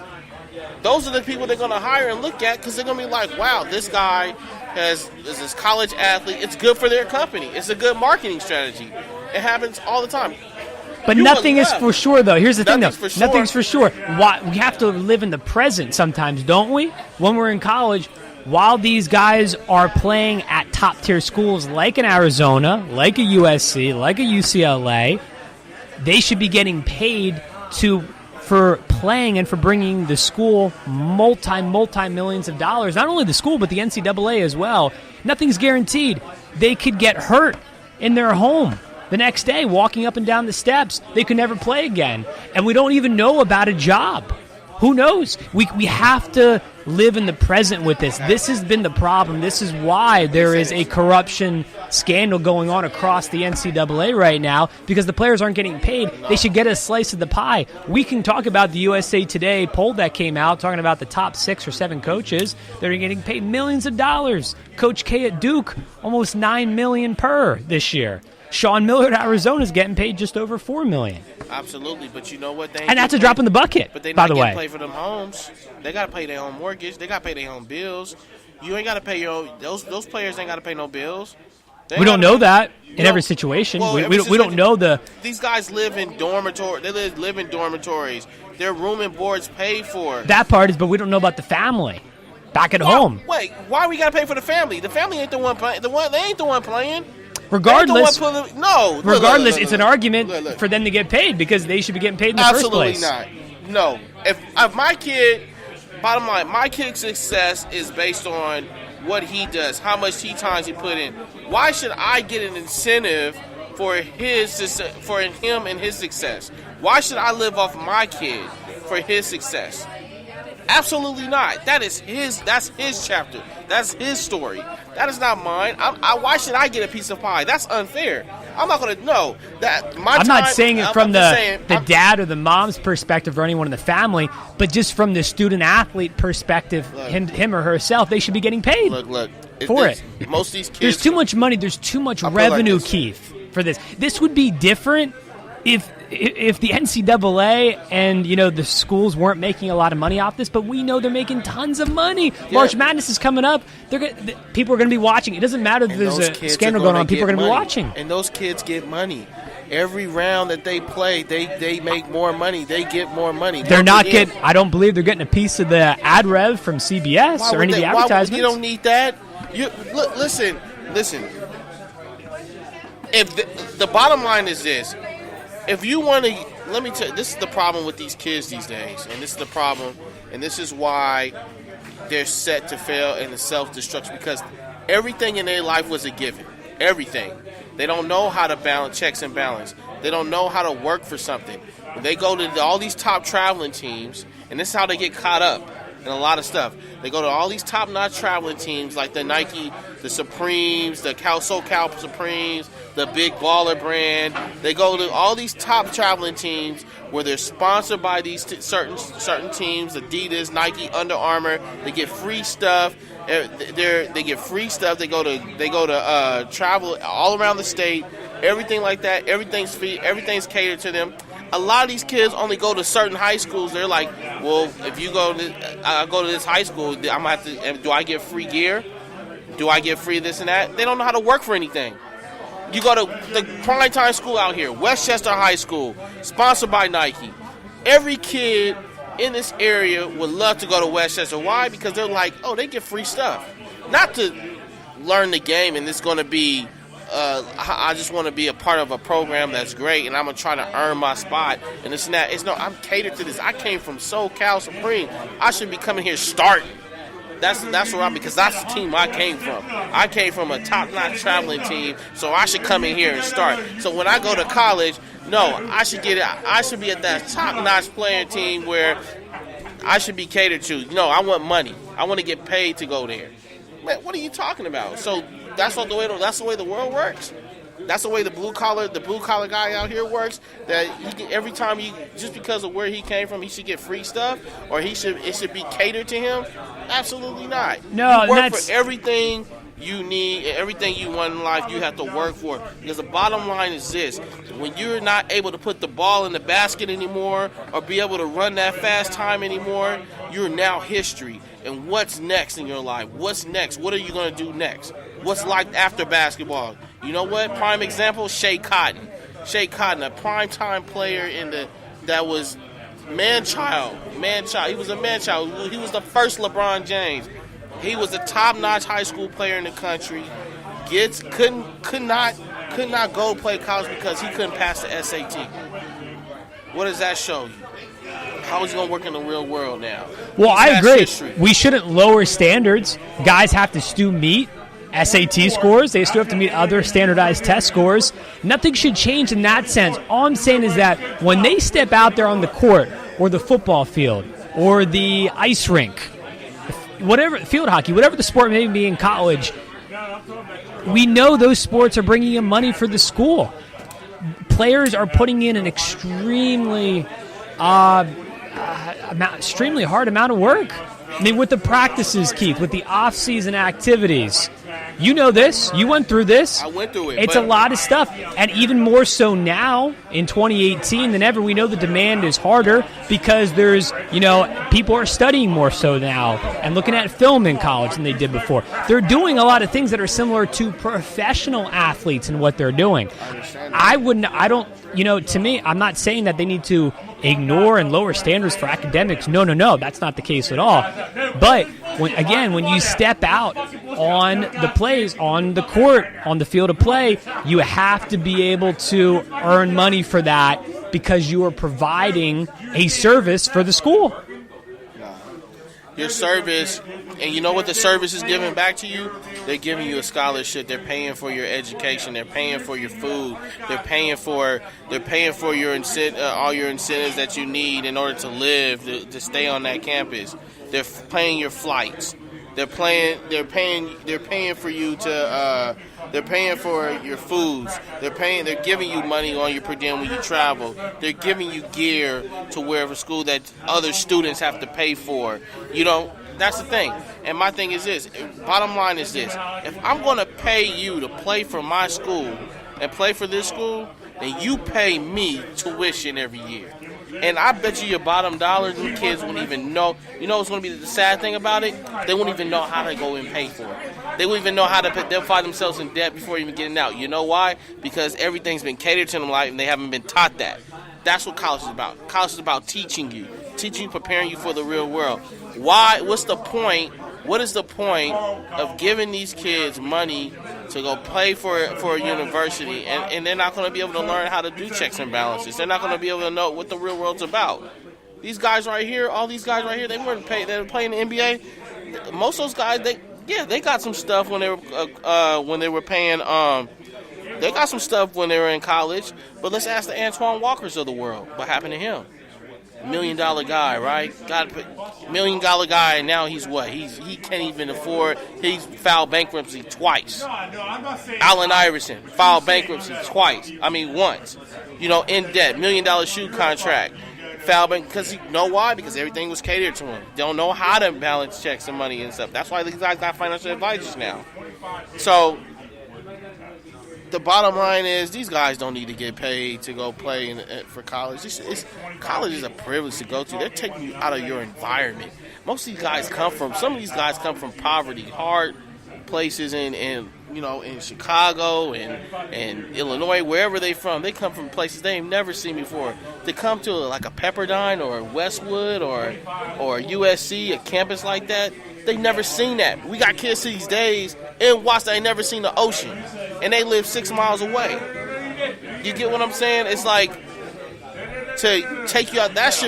Those are the people they're going to hire and look at because they're going to be like, wow, this guy is this college athlete. It's good for their company. It's a good marketing strategy. It happens all the time. But nothing is for sure, though. Here's the thing, though. Nothing's for sure. We have to live in the present sometimes, don't we? When we're in college, while these guys are playing at top-tier schools like in Arizona, like a USC, like a UCLA, they should be getting paid for playing and for bringing the school multi-millions of dollars. Not only the school, but the NCAA as well. Nothing's guaranteed. They could get hurt in their home the next day walking up and down the steps. They could never play again. And we don't even know about a job. Who knows? We have to live in the present with this. This has been the problem. This is why there is a corruption scandal going on across the NCAA right now, because the players aren't getting paid. They should get a slice of the pie. We can talk about the USA Today poll that came out talking about the top 6 or 7 coaches that are getting paid millions of dollars. Coach K at Duke, almost $9 million per this year. Sean Miller at Arizona is getting paid just over $4 million. Absolutely, but you know what? And that's a drop in the bucket, but they by the way. Getting paid for them homes. They got to pay their own mortgage. They got to pay their own bills. You ain't got to pay your own. Those players ain't got to pay no bills. We don't know that in every situation. Well, we don't know the. These guys live in dormitories. They live in dormitories. Their room and board's paid for. That part is, but we don't know about the family back at home. Wait, why we got to pay for the family? The family ain't the one playing. They ain't the one playing. Regardless, look, it's an argument for them to get paid because they should be getting paid in the first place. Absolutely not. No. If my kid, bottom line, my kid's success is based on what he does, how much tee times he put in. Why should I get an incentive for him and his success? Why should I live off my kid for his success? Absolutely not. That's his chapter. That's his story. That is not mine. Why should I get a piece of pie? That's unfair. I'm not going to know that. I'm not saying it from the dad or the mom's perspective or anyone in the family, but just from the student athlete perspective, him or herself, they should be getting paid. Look. For it. Most of these kids. There's too much money. There's too much revenue, Keith, for this. This would be different if the NCAA and the schools weren't making a lot of money off this, but we know they're making tons of money. Yeah. March Madness is coming up. People are going to be watching. It doesn't matter if there's a scandal going on. People are going to be watching. And those kids get money. Every round that they play, they make more money. They get more money. They're not getting. I don't believe they're getting a piece of the ad rev from CBS or any of the advertisements. You don't need that. Listen. If the bottom line is this. If you want to, let me tell you, this is the problem with these kids these days, and this is the problem, and this is why they're set to fail and to self-destruction, because everything in their life was a given. Everything. They don't know how to balance checks and balance. They don't know how to work for something. When they go to all these top traveling teams, and this is how they get caught up. and a lot of stuff. They go to all these top-notch traveling teams like the Nike, the Supremes, the SoCal Supremes, the Big Baller brand. They go to all these top traveling teams where they're sponsored by these certain teams, Adidas, Nike, Under Armour. They get free stuff. They get free stuff. They go to travel all around the state. Everything like that. Everything's free. Everything's catered to them. A lot of these kids only go to certain high schools. They're like, well, if you go to, I go to this high school, I'm gonna have to. Do I get free gear? Do I get free this and that? They don't know how to work for anything. You go to the primetime school out here, Westchester High School, sponsored by Nike. Every kid in this area would love to go to Westchester. Why? Because they're like, oh, they get free stuff. Not to learn the game, and it's going to be, I just want to be a part of a program that's great, and I'm going to try to earn my spot. And this and that. It's no, I'm catered to this. I came from SoCal Supreme. I should be coming here starting. That's where I'm, because that's the team I came from. I came from a top-notch traveling team, so I should come in here and start. So when I go to college, no, I should be at that top-notch playing team where I should be catered to. No, I want money. I want to get paid to go there. Man, what are you talking about? So that's the way the world works. That's the way the blue collar guy out here works. That every time just because of where he came from, he should get free stuff, or it should be catered to him. Absolutely not. No, you work that's for everything you need, everything you want in life. You have to work for it. Because the bottom line is this: when you're not able to put the ball in the basket anymore, or be able to run that fast time anymore, you're now history. And what's next in your life? What's next? What are you going to do next? What's like after basketball? You know what? Prime example, Shea Cotton. Shea Cotton, a primetime player that was man-child. He was a man-child. He was the first LeBron James. He was a top-notch high school player in the country. Could not go play college because he couldn't pass the SAT. What does that show you? How is he going to work in the real world now? Well, I agree. History. We shouldn't lower standards. Guys have to still meet SAT scores. They still have to meet other standardized test scores. Nothing should change in that sense. All I'm saying is that when they step out there on the court or the football field or the ice rink, whatever, field hockey, whatever the sport may be in college, we know those sports are bringing in money for the school. Players are putting in an extremely hard amount of work. I mean, with the practices, Keith, with the off-season activities. You know this. You went through this. I went through it. It's a lot of stuff. And even more so now in 2018 than ever, we know the demand is harder because there's, people are studying more so now and looking at film in college than they did before. They're doing a lot of things that are similar to professional athletes in what they're doing. To me, I'm not saying that they need to ignore and lower standards for academics. No, that's not the case at all. But when you step out on the plays, on the court, on the field of play, you have to be able to earn money for that because you are providing a service for the school. Your service, and you know what the service is giving back to you? They're giving you a scholarship. They're paying for your education. They're paying for your food. They're paying for your all your incentives that you need in order to live, to stay on that campus. They're paying your flights. They're paying for you to. They're paying for your foods. They're giving you money on your per diem when you travel. They're giving you gear to wherever school that other students have to pay for. That's the thing. And my thing is this. Bottom line is this. If I'm going to pay you to play for my school and play for this school, then you pay me tuition every year. And I bet you your bottom dollar, the kids won't even know. You know what's going to be the sad thing about it? They won't even know how to go and pay for it. They won't even know how to they'll find themselves in debt before even getting out. You know why? Because everything's been catered to them and they haven't been taught that. That's what college is about. College is about teaching you, preparing you for the real world. Why? What's the point? What is the point of giving these kids money to go play for a university and they're not going to be able to learn how to do checks and balances? They're not going to be able to know what the real world's about. These guys right here, all these guys right here, they weren't paid. They were playing in the NBA. Most of those guys, they got some stuff when they were paying. They got some stuff when they were in college. But let's ask the Antoine Walkers of the world. What happened to him? $1 million guy, right? $1 million guy, and now he's what? He can't even afford. He's filed bankruptcy twice. Allen Iverson filed bankruptcy twice. Once. In debt, $1 million shoe contract. Filed because you know why? Because everything was catered to him. Don't know how to balance checks and money and stuff. That's why these guys got financial advisors now. So the bottom line is these guys don't need to get paid to go play for college. College is a privilege to go to. They're taking you out of your environment. Most of these guys some of these guys come from poverty, hard places in Chicago and Illinois, wherever they from. They come from places they ain't never seen before. To come to like a Pepperdine or Westwood or USC, a campus like that, they never seen that. We got kids these days in Washington, they never seen the ocean, and they live 6 miles away. You get what I'm saying? It's like, to take you out, that's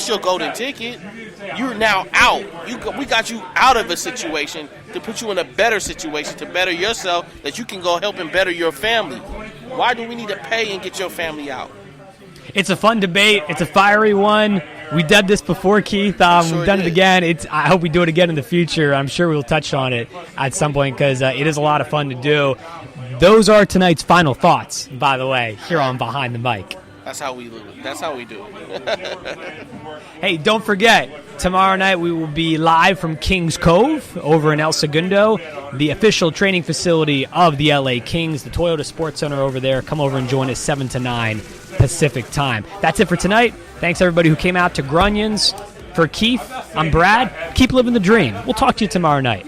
your golden ticket. You're now out. We got you out of a situation to put you in a better situation, to better yourself, that you can go help and better your family. Why do we need to pay and get your family out? It's a fun debate. It's a fiery one. We did this before, Keith. We've done it again. I hope we do it again in the future. I'm sure we'll touch on it at some point because it is a lot of fun to do. Those are tonight's final thoughts, by the way, here on Behind the Mic. That's how we live. That's how we do it. Hey, don't forget, tomorrow night we will be live from Kings Cove over in El Segundo, the official training facility of the LA Kings, the Toyota Sports Center over there. Come over and join us 7 to 9 Pacific time. That's it for tonight. Thanks, everybody who came out to Grunions. For Keith, I'm Brad. Keep living the dream. We'll talk to you tomorrow night.